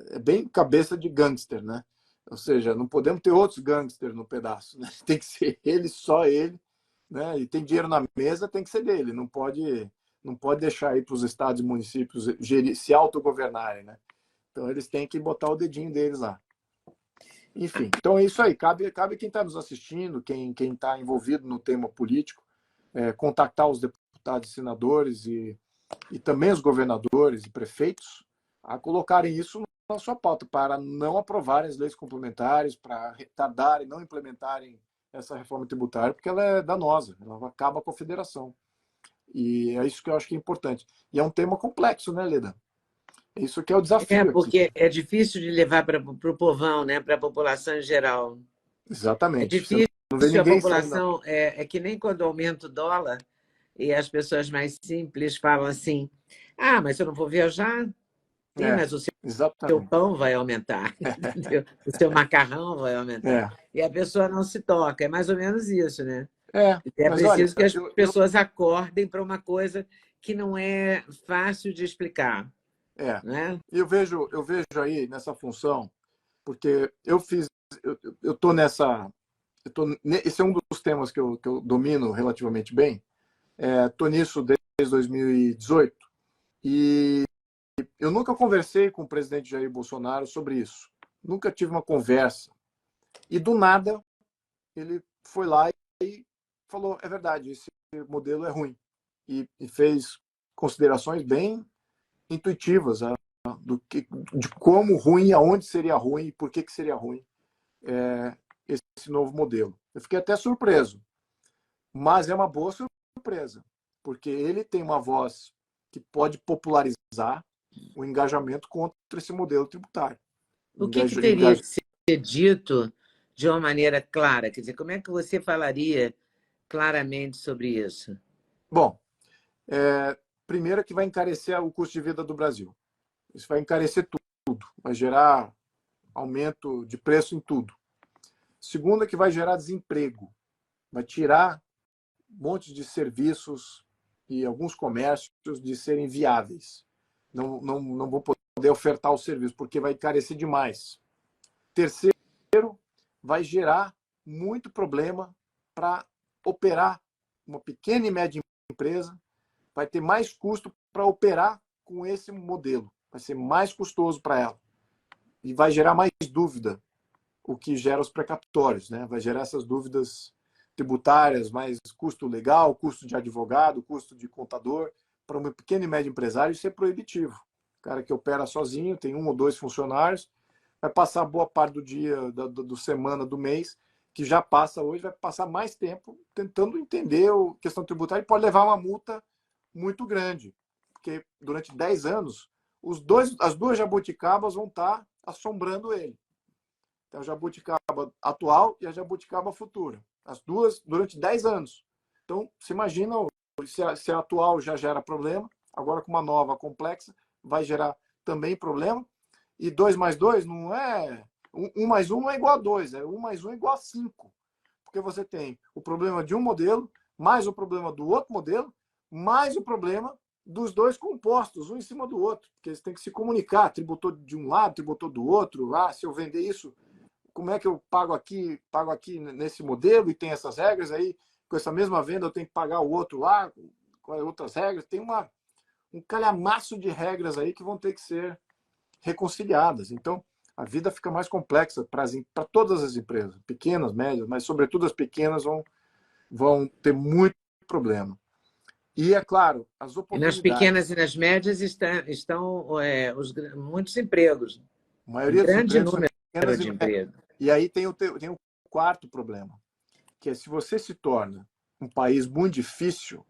é bem cabeça de gangster, né? Ou seja, não podemos ter outros gangsters no pedaço, né? Tem que ser ele, só ele, né? E tem dinheiro na mesa, tem que ser dele. Não pode deixar aí para os estados e municípios se autogovernarem, né? Então eles têm que botar o dedinho deles lá. Enfim, então é isso aí. Cabe quem está nos assistindo, quem está envolvido no tema político, contactar os deputados e senadores e também os governadores e prefeitos a colocarem isso na sua pauta, para não aprovarem as leis complementares, para retardarem, não implementarem essa reforma tributária, porque ela é danosa, ela acaba com a federação. E é isso que eu acho que é importante. E é um tema complexo, né, Leda? Isso que é o desafio aqui. Porque é difícil de levar para o povão, né? Para a população em geral. É Exatamente. Você difícil, não vê a ninguém saindo. população. É que nem quando aumenta o dólar e as pessoas mais simples falam assim: ah, mas eu não vou viajar? Sim, mas o seu Exatamente. pão vai aumentar, entendeu? O seu macarrão vai aumentar. É, E a pessoa não se toca. É mais ou menos isso, né? É mas olha, preciso que as pessoas acordem para uma coisa que não é fácil de explicar, é, né? eu vejo aí nessa função, porque eu tô nessa, esse é um dos temas que eu domino relativamente bem. Tô nisso desde 2018 e eu nunca conversei com o presidente Jair Bolsonaro sobre isso. Nunca tive uma conversa. E do nada ele foi lá e falou: é verdade, esse modelo é ruim. E fez considerações bem intuitivas de como ruim, aonde seria ruim e por que seria ruim esse novo modelo. Eu fiquei até surpreso, mas é uma boa surpresa, porque ele tem uma voz que pode popularizar o engajamento contra esse modelo tributário. O que teria que ser dito de uma maneira clara? Quer dizer, como é que você falaria claramente sobre isso? Bom, primeiro que vai encarecer o custo de vida do Brasil. Isso vai encarecer tudo, vai gerar aumento de preço em tudo. Segundo, que vai gerar desemprego, vai tirar um monte de serviços e alguns comércios de serem viáveis. Não vou poder ofertar o serviço, porque vai encarecer demais. Terceiro, vai gerar muito problema para operar uma pequena e média empresa, vai ter mais custo para operar com esse modelo, vai ser mais custoso para ela e vai gerar mais dúvida, o que gera os precapitórios, né? Vai gerar essas dúvidas tributárias, mais custo legal, custo de advogado, custo de contador. Para um pequeno e médio empresário, isso é proibitivo. O cara que opera sozinho, tem 1 ou 2 funcionários, vai passar boa parte do dia, do semana, do mês, que já passa hoje, vai passar mais tempo tentando entender a questão tributária e pode levar uma multa muito grande. Porque durante 10 anos, as duas jabuticabas vão estar assombrando ele. Então, a jabuticaba atual e a jabuticaba futura. As duas durante 10 anos. Então, você imagina, se a atual já gera problema, agora com uma nova complexa, vai gerar também problema. E 2 mais 2 não é... 1 mais 1 não é igual a 2, 1 mais 1 é igual a 5. Porque você tem o problema de um modelo, mais o problema do outro modelo, mais o problema dos dois compostos, um em cima do outro. Porque eles têm que se comunicar, tributou de um lado, tributou do outro. Ah, se eu vender isso, como é que eu pago aqui nesse modelo e tem essas regras aí, com essa mesma venda eu tenho que pagar o outro lá, com outras regras, tem um calhamaço de regras aí que vão ter que ser reconciliadas. Então, a vida fica mais complexa para todas as empresas, pequenas, médias, mas sobretudo as pequenas vão ter muito problema. E, é claro, as E oportunidades. nas pequenas e nas médias estão muitos empregos. A maioria dos Grande empregos são número pequenas de empregos. E aí tem o quarto problema, que é se você se torna um país muito difícil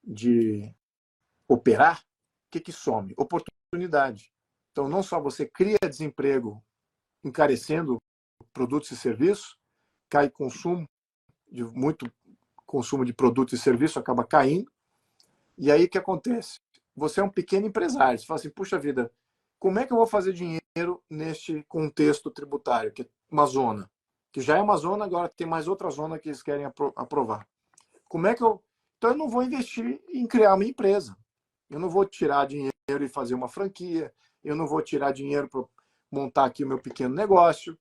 de operar, o que some? Oportunidade. Então, não só você cria desemprego encarecendo produtos e serviços, cai muito consumo de produtos e serviços, acaba caindo. E aí o que acontece? Você é um pequeno empresário, você fala assim, puxa vida, como é que eu vou fazer dinheiro neste contexto tributário, que é uma zona, que já é uma zona, agora tem mais outra zona que eles querem aprovar. Como é que eu... Então eu não vou investir em criar uma empresa. Eu não vou tirar dinheiro e fazer uma franquia, eu não vou tirar dinheiro para montar aqui o meu pequeno negócio,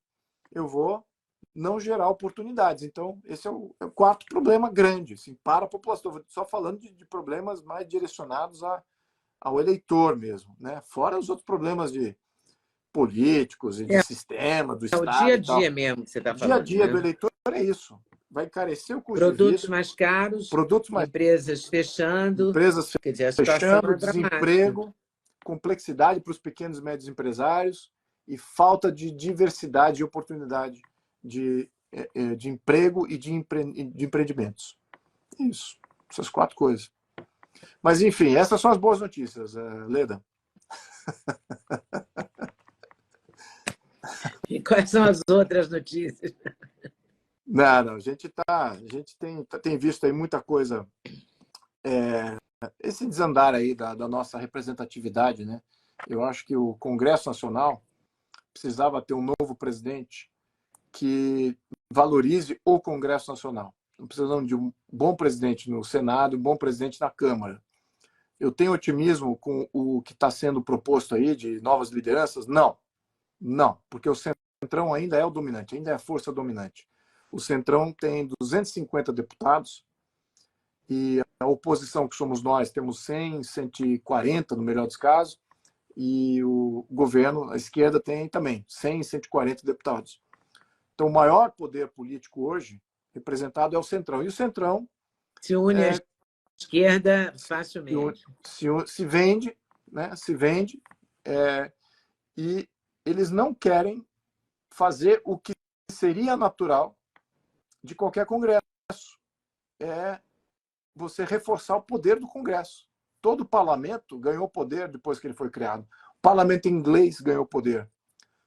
eu vou não gerar oportunidades. Então, esse é o quarto problema grande, assim, para a população. Estou só falando de problemas mais direcionados ao eleitor mesmo, né? Fora os outros problemas de políticos e de sistema, do É o Estado dia a e tal. dia mesmo que você está O dia a falando, dia do né? eleitor é isso. Vai encarecer o custo de Produtos vida, mais caros, produtos mais empresas fechando. empresas Quer dizer, a situação fechando, é dramática. desemprego, complexidade para os pequenos e médios empresários e falta de diversidade e oportunidade de emprego e de empreendimentos. Isso. Essas 4 coisas. Mas, enfim, essas são as boas notícias, Leda. E quais são as outras notícias? Não, a gente tem visto aí muita coisa, esse desandar aí da nossa representatividade, né? Eu acho que o Congresso Nacional precisava ter um novo presidente que valorize o Congresso Nacional. Não precisamos de um bom presidente no Senado, um bom presidente na Câmara. Eu tenho otimismo com o que está sendo proposto aí de novas lideranças? Não, porque o Centrão ainda é o dominante, ainda é a força dominante. O Centrão tem 250 deputados e a oposição, que somos nós, temos 100, 140 no melhor dos casos, e o governo, a esquerda, tem também 100, 140 deputados. Então, o maior poder político hoje representado é o Centrão. E o Centrão se une à esquerda facilmente. Se vende, né? Se vende, e eles não querem fazer o que seria natural de qualquer Congresso. É você reforçar o poder do Congresso. Todo parlamento ganhou poder depois que ele foi criado. O parlamento inglês ganhou poder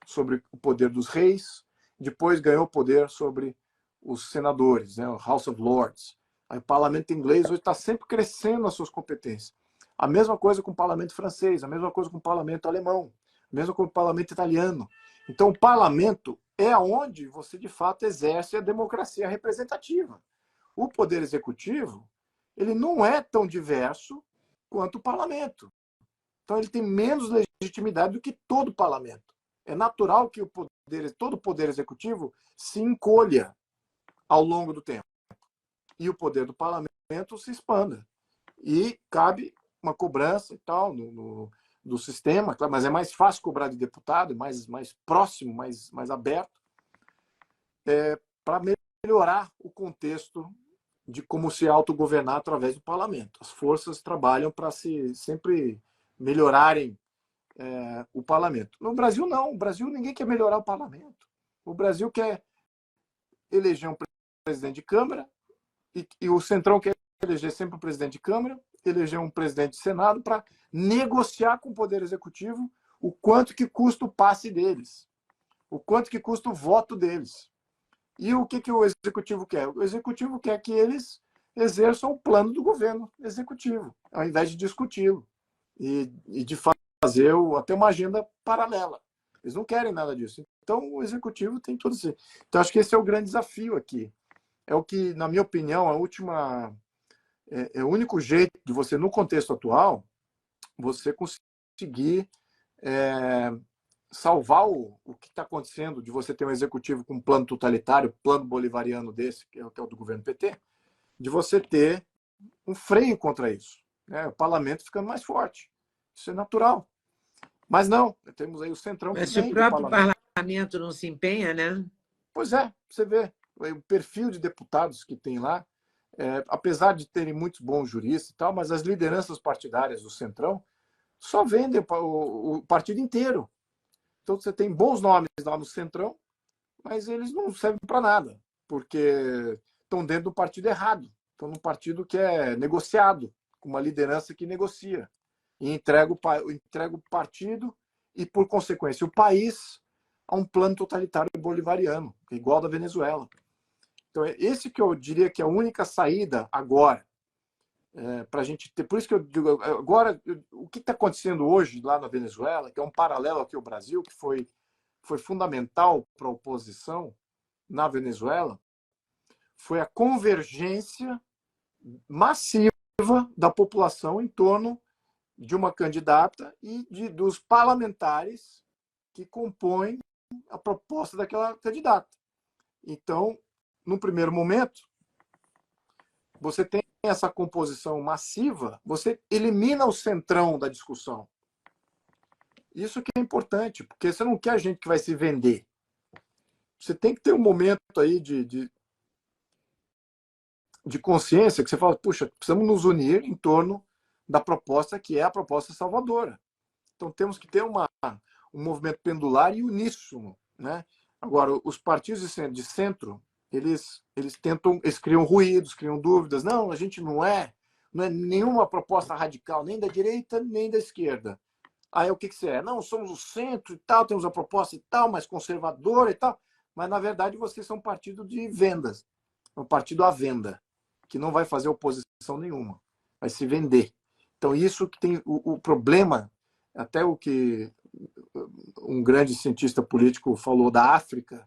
sobre o poder dos reis, depois ganhou poder sobre os senadores, né, o House of Lords. Aí, o parlamento inglês hoje está sempre crescendo as suas competências. A mesma coisa com o parlamento francês, a mesma coisa com o parlamento alemão, a mesma coisa com o parlamento italiano. Então, o parlamento é onde você, de fato, exerce a democracia representativa. O poder executivo, ele não é tão diverso quanto o parlamento. Então, ele tem menos legitimidade do que todo o parlamento. É natural que todo o poder executivo se encolha ao longo do tempo. E o poder do parlamento se expanda. E cabe uma cobrança e tal do sistema, mas é mais fácil cobrar de deputado, mais próximo, mais aberto, para melhorar o contexto de como se autogovernar através do parlamento. As forças trabalham para sempre melhorarem o parlamento. No Brasil, não. No Brasil, ninguém quer melhorar o parlamento. O Brasil quer eleger um presidente de Câmara e o Centrão quer eleger sempre um presidente de Câmara, eleger um presidente de Senado para negociar com o Poder Executivo o quanto que custa o passe deles, o quanto que custa o voto deles. E o que o Executivo quer? O Executivo quer que eles exerçam o plano do governo executivo, ao invés de discuti-lo e de fazer até uma agenda paralela. Eles não querem nada disso. Então, o Executivo tem tudo isso. Então, acho que esse é o grande desafio aqui. É o que, na minha opinião, é o único jeito de você, no contexto atual, você conseguir salvar o que está acontecendo, de você ter um executivo com um plano totalitário, plano bolivariano desse, que é o do governo PT, de você ter um freio contra isso. Né? O parlamento ficando mais forte. Isso é natural. Mas não, temos aí o Centrão que vem do parlamento. Mas se o próprio parlamento não se empenha, né? Pois é, você vê o perfil de deputados que tem lá, apesar de terem muitos bons juristas e tal, mas as lideranças partidárias do Centrão só vendem o partido inteiro. Então você tem bons nomes lá no Centrão, mas eles não servem para nada, porque estão dentro do partido errado. Estão num partido que é negociado, com uma liderança que negocia. E entrega o partido e, por consequência, o país a um plano totalitário bolivariano, igual ao da Venezuela. Então, esse que eu diria que é a única saída agora para a gente ter. Por isso que eu digo, agora, o que está acontecendo hoje lá na Venezuela, que é um paralelo aqui ao Brasil, que foi fundamental para a oposição na Venezuela, foi a convergência massiva da população em torno de uma candidata e dos parlamentares que compõem a proposta daquela candidata. Então, no primeiro momento, você tem essa composição massiva, você elimina o centrão da discussão. Isso que é importante, porque você não quer gente que vai se vender. Você tem que ter um momento aí de consciência, que você fala, puxa, precisamos nos unir em torno da proposta que é a proposta salvadora. Então temos que ter um movimento pendular e uníssono, né? Agora, os partidos de centro, eles criam ruídos, criam dúvidas. Não, a gente não é não é nenhuma proposta radical, nem da direita, nem da esquerda. Aí o que você é? Não, somos o centro e tal, temos a proposta e tal, mais conservadora e tal. Mas, na verdade, vocês são um partido de vendas. Um partido à venda, que não vai fazer oposição nenhuma. Vai se vender. Então, isso que tem o problema, até o que um grande cientista político falou da África,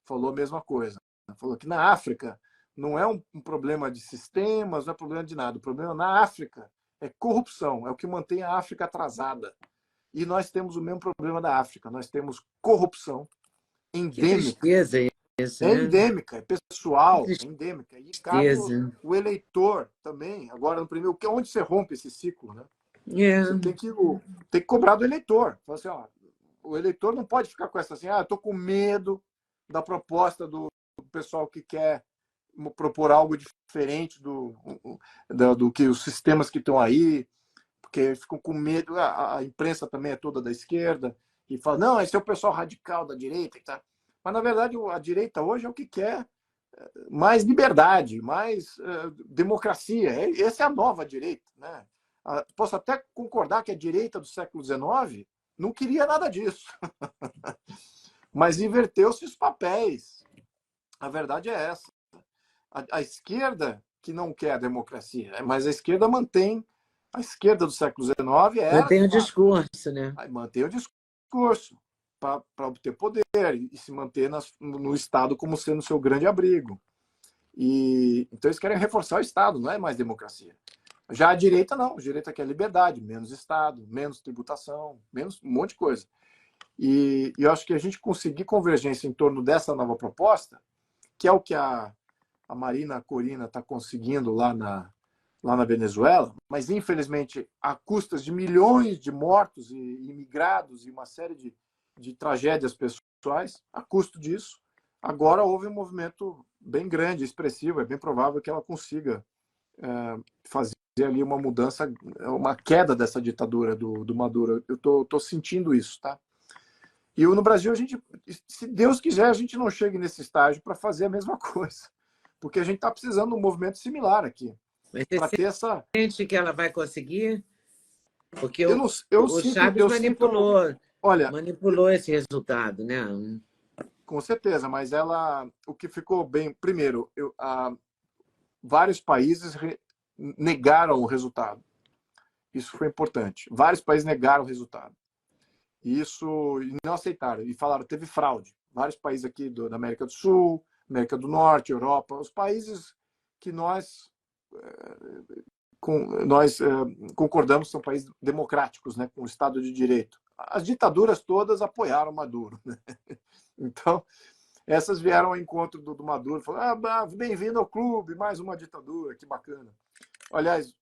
falou a mesma coisa. Falou que na África não é um problema de sistemas, não é problema de nada. O problema na África é corrupção, é o que mantém a África atrasada. E nós temos o mesmo problema da África. Nós temos corrupção endêmica. Que tristeza isso, É né? endêmica, é pessoal, é endêmica. E cabe o eleitor também. Agora, no primeiro, onde você rompe esse ciclo, né? Você tem que cobrar do eleitor. Fala assim, ó, o eleitor não pode ficar com essa assim, estou com medo da proposta do pessoal que quer propor algo diferente do que os sistemas que estão aí, porque ficam com medo. A imprensa também é toda da esquerda e fala, não, esse é o pessoal radical da direita. Tá? Mas, na verdade, a direita hoje é o que quer mais liberdade, mais democracia. Essa é a nova direita. Né? Posso até concordar que a direita do século XIX não queria nada disso. Mas inverteu-se os papéis. A verdade é essa. A esquerda que não quer a democracia, mas a esquerda mantém. A esquerda do século XIX era... Mantém o discurso, né? Mantém o discurso para obter poder e se manter no Estado como sendo seu grande abrigo. Então eles querem reforçar o Estado, não é mais democracia. Já a direita não. A direita quer liberdade, menos Estado, menos tributação, menos um monte de coisa. E eu acho que a gente conseguir convergência em torno dessa nova proposta, que é o que a Marina Corina está conseguindo lá na Venezuela, mas infelizmente a custas de milhões de mortos e imigrados e uma série de tragédias pessoais, a custo disso, agora houve um movimento bem grande, expressivo, é bem provável que ela consiga fazer ali uma mudança, uma queda dessa ditadura do Maduro. Eu tô sentindo isso, tá? E no Brasil, a gente, se Deus quiser, a gente não chegue nesse estágio para fazer a mesma coisa. Porque a gente está precisando de um movimento similar aqui. Mas você sente que ela vai conseguir? Porque o Chaves manipulou esse resultado, né? Com certeza, mas o que ficou bem... Primeiro, vários países negaram o resultado. Isso foi importante. Vários países negaram o resultado. Isso não aceitaram e falaram teve fraude. Vários países aqui da América do Sul, América do Norte, Europa, os países que nós concordamos são países democráticos, né, com o Estado de Direito. As ditaduras todas apoiaram Maduro. Né? Então, essas vieram ao encontro do Maduro e falaram, bem-vindo ao clube, mais uma ditadura, que bacana. Aliás,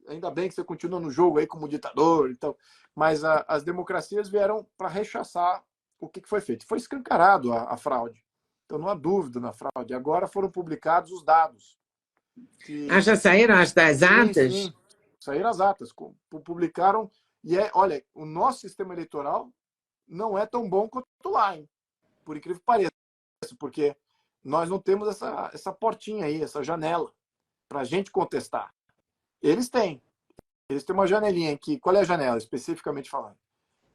ainda bem que você continua no jogo aí como ditador. Então, mas as democracias vieram para rechaçar o que foi feito. Foi escancarado a fraude. Então, não há dúvida na fraude. Agora foram publicados os dados. Já saíram das atas? Sim, saíram as atas. Publicaram. E olha, o nosso sistema eleitoral não é tão bom quanto lá, hein? Por incrível que pareça. Porque nós não temos essa portinha aí, essa janela, para a gente contestar. Eles têm. Eles têm uma janelinha aqui. Qual é a janela, especificamente falando?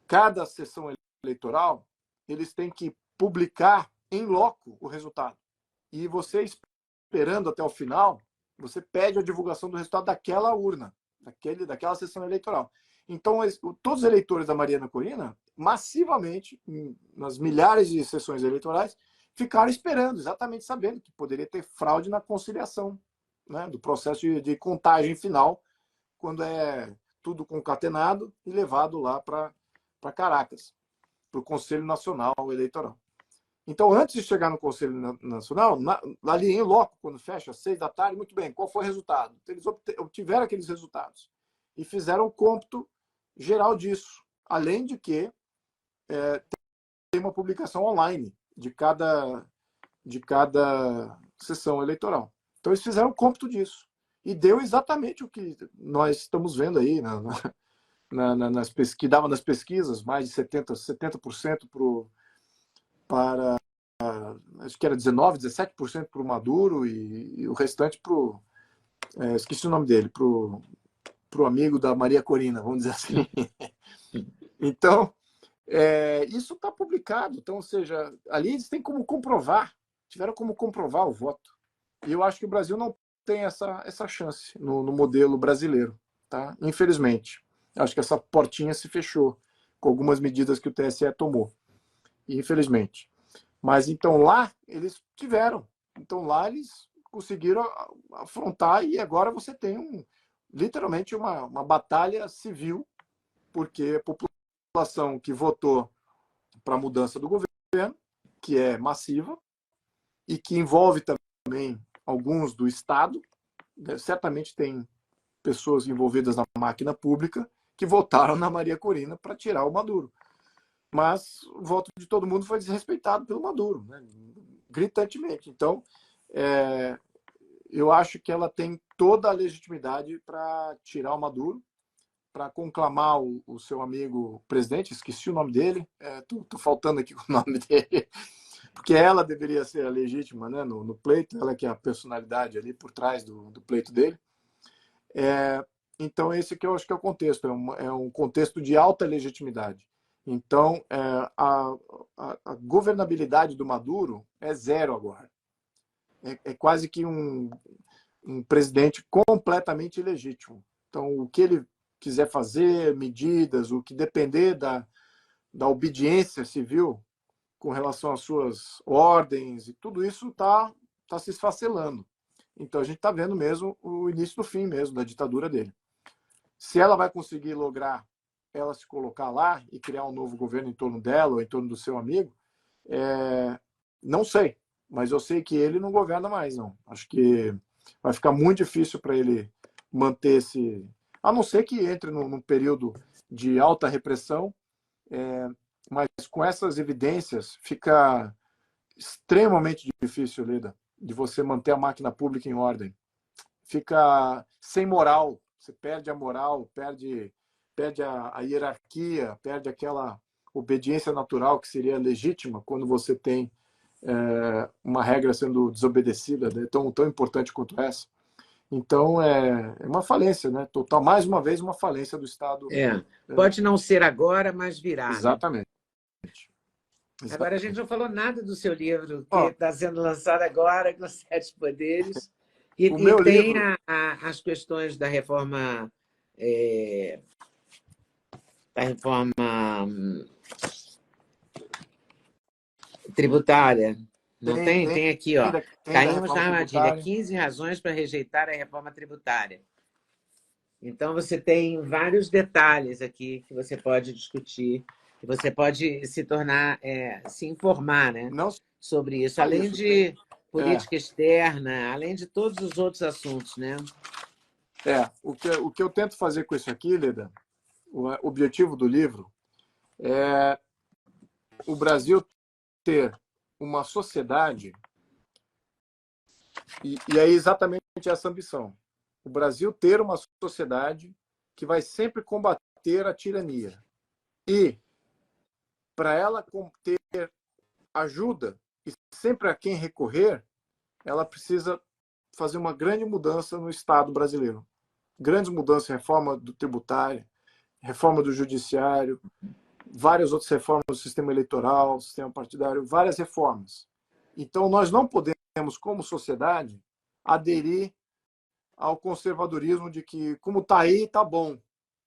Cada sessão eleitoral, eles têm que publicar em loco o resultado. E você, esperando até o final, você pede a divulgação do resultado daquela urna, daquela sessão eleitoral. Então, todos os eleitores da Mariana Corina, massivamente, nas milhares de sessões eleitorais, ficaram esperando, exatamente sabendo que poderia ter fraude na conciliação, né, do processo de contagem final, quando é tudo concatenado e levado lá para Caracas, para o Conselho Nacional Eleitoral. Então, antes de chegar no Conselho Nacional, ali em loco, quando fecha, às 6 da tarde, muito bem, qual foi o resultado? Eles obtiveram aqueles resultados e fizeram o cômputo geral disso, além de que tem uma publicação online de cada sessão eleitoral. Então, eles fizeram o cômputo disso. E deu exatamente o que nós estamos vendo aí, que dava nas pesquisas, mais de 70% para, acho que era 19%, 17% para o Maduro e o restante esqueci o nome dele, pro amigo da Maria Corina, vamos dizer assim. Então, isso está publicado. Então, ou seja, ali eles têm como comprovar, tiveram como comprovar o voto. E eu acho que o Brasil não tem essa chance no modelo brasileiro, tá? Infelizmente. Acho que essa portinha se fechou com algumas medidas que o TSE tomou. Infelizmente. Mas então lá eles tiveram. Então lá eles conseguiram afrontar e agora você tem literalmente uma batalha civil, porque a população que votou para a mudança do governo, que é massiva e que envolve também alguns do Estado, certamente tem pessoas envolvidas na máquina pública que votaram na Maria Corina para tirar o Maduro. Mas o voto de todo mundo foi desrespeitado pelo Maduro, né? Gritantemente. Então, eu acho que ela tem toda a legitimidade para tirar o Maduro, para conclamar o seu amigo presidente, esqueci o nome dele, tô faltando aqui com o nome dele, porque ela deveria ser a legítima, né, no pleito, ela que é a personalidade ali por trás do pleito dele. Então, esse que eu acho que é o contexto, é um contexto de alta legitimidade. Então, a governabilidade do Maduro é zero agora. É quase que um presidente completamente ilegítimo. Então, o que ele quiser fazer, medidas, o que depender da obediência civil com relação às suas ordens, e tudo isso está se esfacelando. Então, a gente está vendo mesmo o início do fim mesmo da ditadura dele. Se ela vai conseguir lograr ela se colocar lá e criar um novo governo em torno dela ou em torno do seu amigo, não sei. Mas eu sei que ele não governa mais, não. Acho que vai ficar muito difícil para ele manter esse... A não ser que entre num período de alta repressão, mas com essas evidências fica extremamente difícil, Leda, de você manter a máquina pública em ordem. Fica sem moral, você perde a moral, perde a hierarquia, perde aquela obediência natural que seria legítima quando você tem uma regra sendo desobedecida, né? tão importante quanto essa. Então, é uma falência, né? Total, mais uma vez, uma falência do Estado. Pode não ser agora, mas virá. Exatamente. Né? Agora, a gente não falou nada do seu livro, que está sendo lançado agora, com 7 Poderes. E tem as questões da reforma... tributária. Não tem? Tem aqui, ó. Caímos na armadilha. 15 razões para rejeitar a reforma tributária. Então, você tem vários detalhes aqui que você pode discutir, que você pode se tornar, se informar, né, sobre isso, além de política externa, além de todos os outros assuntos, né? O que eu tento fazer com isso aqui, Leda, o objetivo do livro é o Brasil ter uma sociedade, e é exatamente essa ambição, o Brasil ter uma sociedade que vai sempre combater a tirania. E, para ela ter ajuda e sempre a quem recorrer, ela precisa fazer uma grande mudança no Estado brasileiro. Grandes mudanças, reforma do tributário, reforma do judiciário, várias outras reformas do sistema eleitoral, sistema partidário, várias reformas. Então, nós não podemos, como sociedade, aderir ao conservadorismo de que, como está aí, está bom,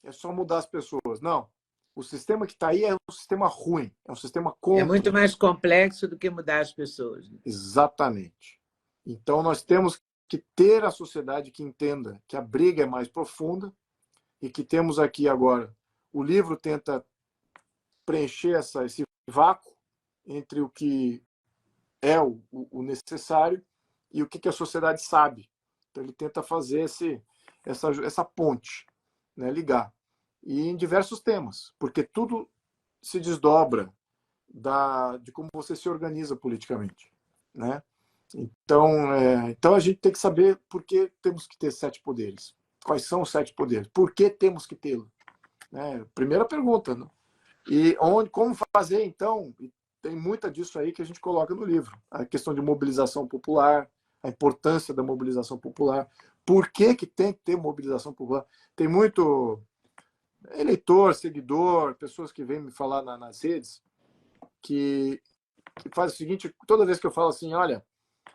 é só mudar as pessoas. Não. O sistema que está aí é um sistema ruim, é um sistema contra. É muito mais complexo do que mudar as pessoas. Né? Exatamente. Então, nós temos que ter a sociedade que entenda que a briga é mais profunda e que temos aqui agora. O livro tenta preencher esse vácuo entre o que é o necessário e o que a sociedade sabe. Então, ele tenta fazer essa ponte, né, ligar. E em diversos temas, porque tudo se desdobra de como você se organiza politicamente, né? Então, a gente tem que saber por que temos que ter 7 poderes. Quais são os 7 poderes? Por que temos que tê-lo? Né? Primeira pergunta. Né? E como fazer, então? E tem muita disso aí que a gente coloca no livro. A questão de mobilização popular, a importância da mobilização popular. Por que tem que ter mobilização popular? Tem muito eleitor, seguidor, pessoas que vêm me falar nas redes que faz o seguinte, toda vez que eu falo assim, olha,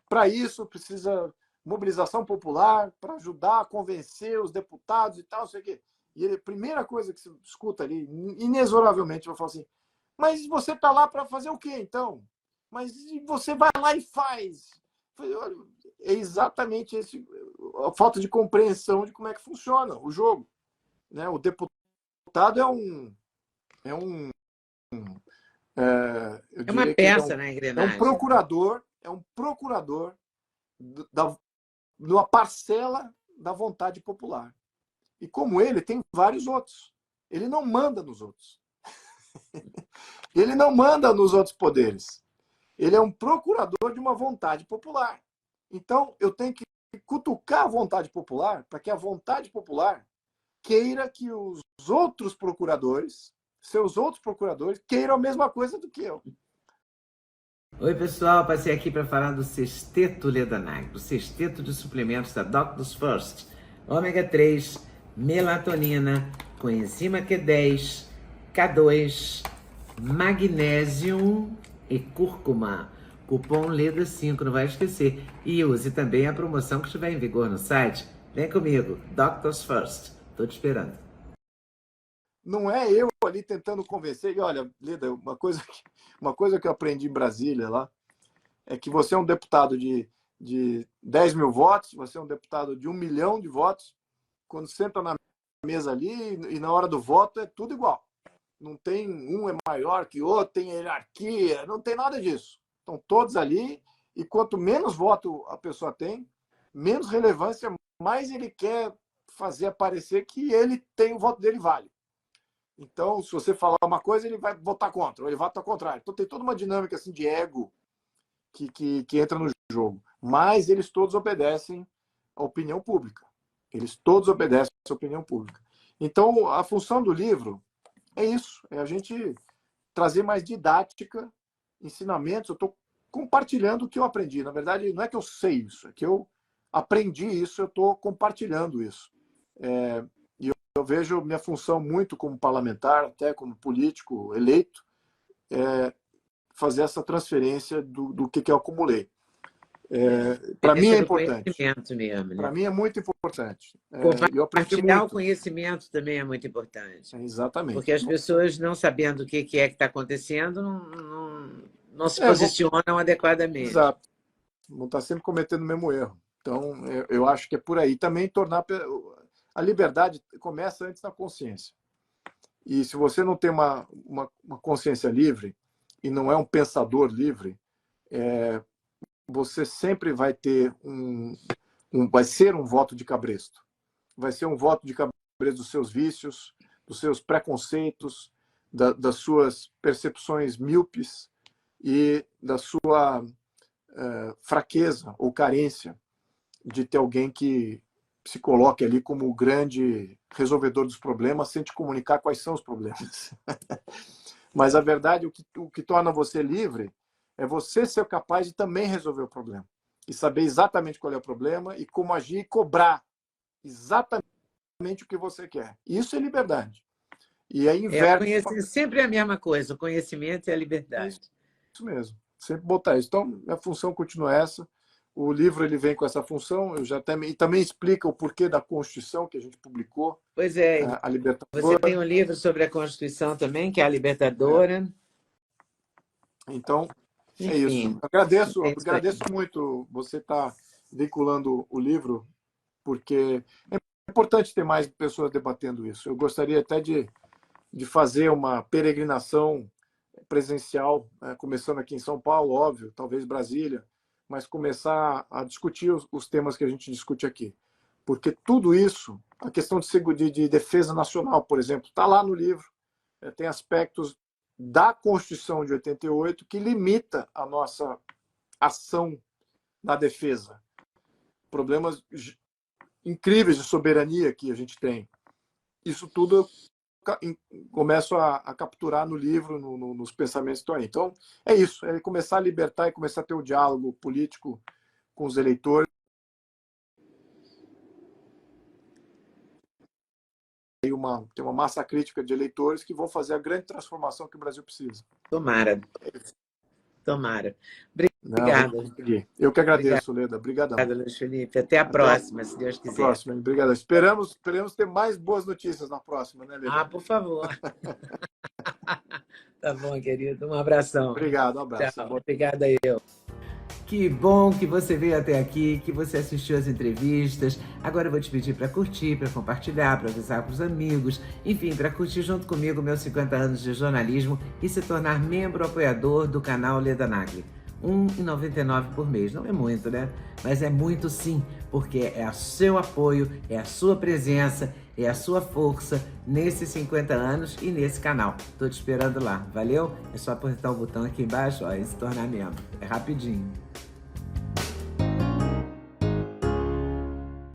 para isso precisa mobilização popular para ajudar a convencer os deputados e tal, não sei o quê. E ele, a primeira coisa que você escuta ali, inexoravelmente, vai falar assim, mas você está lá para fazer o quê, então? Mas você vai lá e faz. É exatamente a falta de compreensão de como é que funciona o jogo. Né? O deputado eu É uma diria que ele peça na engrenagem. é um procurador de uma parcela da vontade popular. E como ele, tem vários outros. Ele não manda nos outros. Ele não manda nos outros poderes. Ele é um procurador de uma vontade popular. Então, eu tenho que cutucar a vontade popular para que a vontade popular queira que os outros procuradores, seus outros procuradores, queiram a mesma coisa do que eu. Oi, pessoal, passei aqui para falar do Sexteto Ledanag, do Sexteto de Suplementos da Doctors First. Ômega 3, melatonina, coenzima Q10, K2, magnésio e cúrcuma. Cupom LEDA5, não vai esquecer. E use também a promoção que estiver em vigor no site. Vem comigo, Doctors First. Estou te esperando. Não é eu ali tentando convencer. E olha, Leda, uma coisa que eu aprendi em Brasília lá é que você é um deputado de 10 mil votos, você é um deputado de 1 milhão de votos. Quando senta na mesa ali e na hora do voto é tudo igual. Não tem um é maior que outro, tem hierarquia, não tem nada disso. Estão todos ali e quanto menos voto a pessoa tem, menos relevância, mais ele quer fazer aparecer que ele tem, o voto dele vale. Então, se você falar uma coisa, ele vai votar contra, ou ele vota ao contrário. Então, tem toda uma dinâmica assim, de ego que entra no jogo. Mas eles todos obedecem à opinião pública. Eles todos obedecem à opinião pública. Então, a função do livro é isso, é a gente trazer mais didática, ensinamentos. Eu estou compartilhando o que eu aprendi. Na verdade, não é que eu sei isso, é que eu aprendi isso, eu estou compartilhando isso. E eu vejo minha função muito como parlamentar, até como político eleito, fazer essa transferência do que eu acumulei. Para mim é importante. Mesmo, né? Para mim é muito importante. Compartilhar o conhecimento também é muito importante. Exatamente. Porque as pessoas, não sabendo o que é que está acontecendo, não se posicionam adequadamente. Exato. Vão estar sempre cometendo o mesmo erro. Então, eu acho que é por aí. Também tornar... A liberdade começa antes da consciência. E se você não tem uma consciência livre e não é um pensador livre, você sempre vai ter vai ser um voto de cabresto. Vai ser um voto de cabresto dos seus vícios, dos seus preconceitos, das suas percepções míopes e da sua fraqueza ou carência de ter alguém que se coloque ali como o grande resolvedor dos problemas sem te comunicar quais são os problemas. Mas a verdade, o que torna você livre é você ser capaz de também resolver o problema. E saber exatamente qual é o problema e como agir e cobrar exatamente o que você quer. Isso é liberdade. E aí sempre é a mesma coisa, o conhecimento e a liberdade. Isso mesmo. Sempre botar isso. Então, a função continua essa. O livro ele vem com essa função, e também explica o porquê da Constituição que a gente publicou. Pois é, a Libertadora. Você tem um livro sobre a Constituição também, que é a Libertadora. Então, é isso. Agradeço muito você estar vinculando o livro, porque é importante ter mais pessoas debatendo isso. Eu gostaria até de fazer uma peregrinação presencial, começando aqui em São Paulo, óbvio, talvez Brasília, mas começar a discutir os temas que a gente discute aqui. Porque tudo isso, a questão de defesa nacional, por exemplo, está lá no livro. Tem aspectos da Constituição de 88 que limita a nossa ação na defesa. Problemas incríveis de soberania que a gente tem. Isso tudo começo a capturar no livro, nos pensamentos que estão aí. Então, é isso. É começar a libertar e começar a ter um diálogo político com os eleitores ter uma massa crítica de eleitores que vão fazer a grande transformação que o Brasil precisa. Tomara. Tomara. Obrigada. Eu que agradeço, Leda. Obrigadão. Obrigada, Luiz Felipe. Até a próxima, se Deus quiser. Próxima. Obrigado. Esperamos ter mais boas notícias na próxima, né, Leda? Por favor. Tá bom, querido. Um abração. Obrigado, um abraço. Obrigada eu. Que bom que você veio até aqui, que você assistiu as entrevistas. Agora eu vou te pedir para curtir, para compartilhar, para avisar para os amigos. Enfim, para curtir junto comigo meus 50 anos de jornalismo e se tornar membro apoiador do canal Leda Nagli. R$ 1,99 por mês. Não é muito, né? Mas é muito sim, porque é o seu apoio, é a sua presença, é a sua força nesses 50 anos e nesse canal. Tô te esperando lá, valeu? É só apertar o botão aqui embaixo, ó, e se tornar membro. É rapidinho.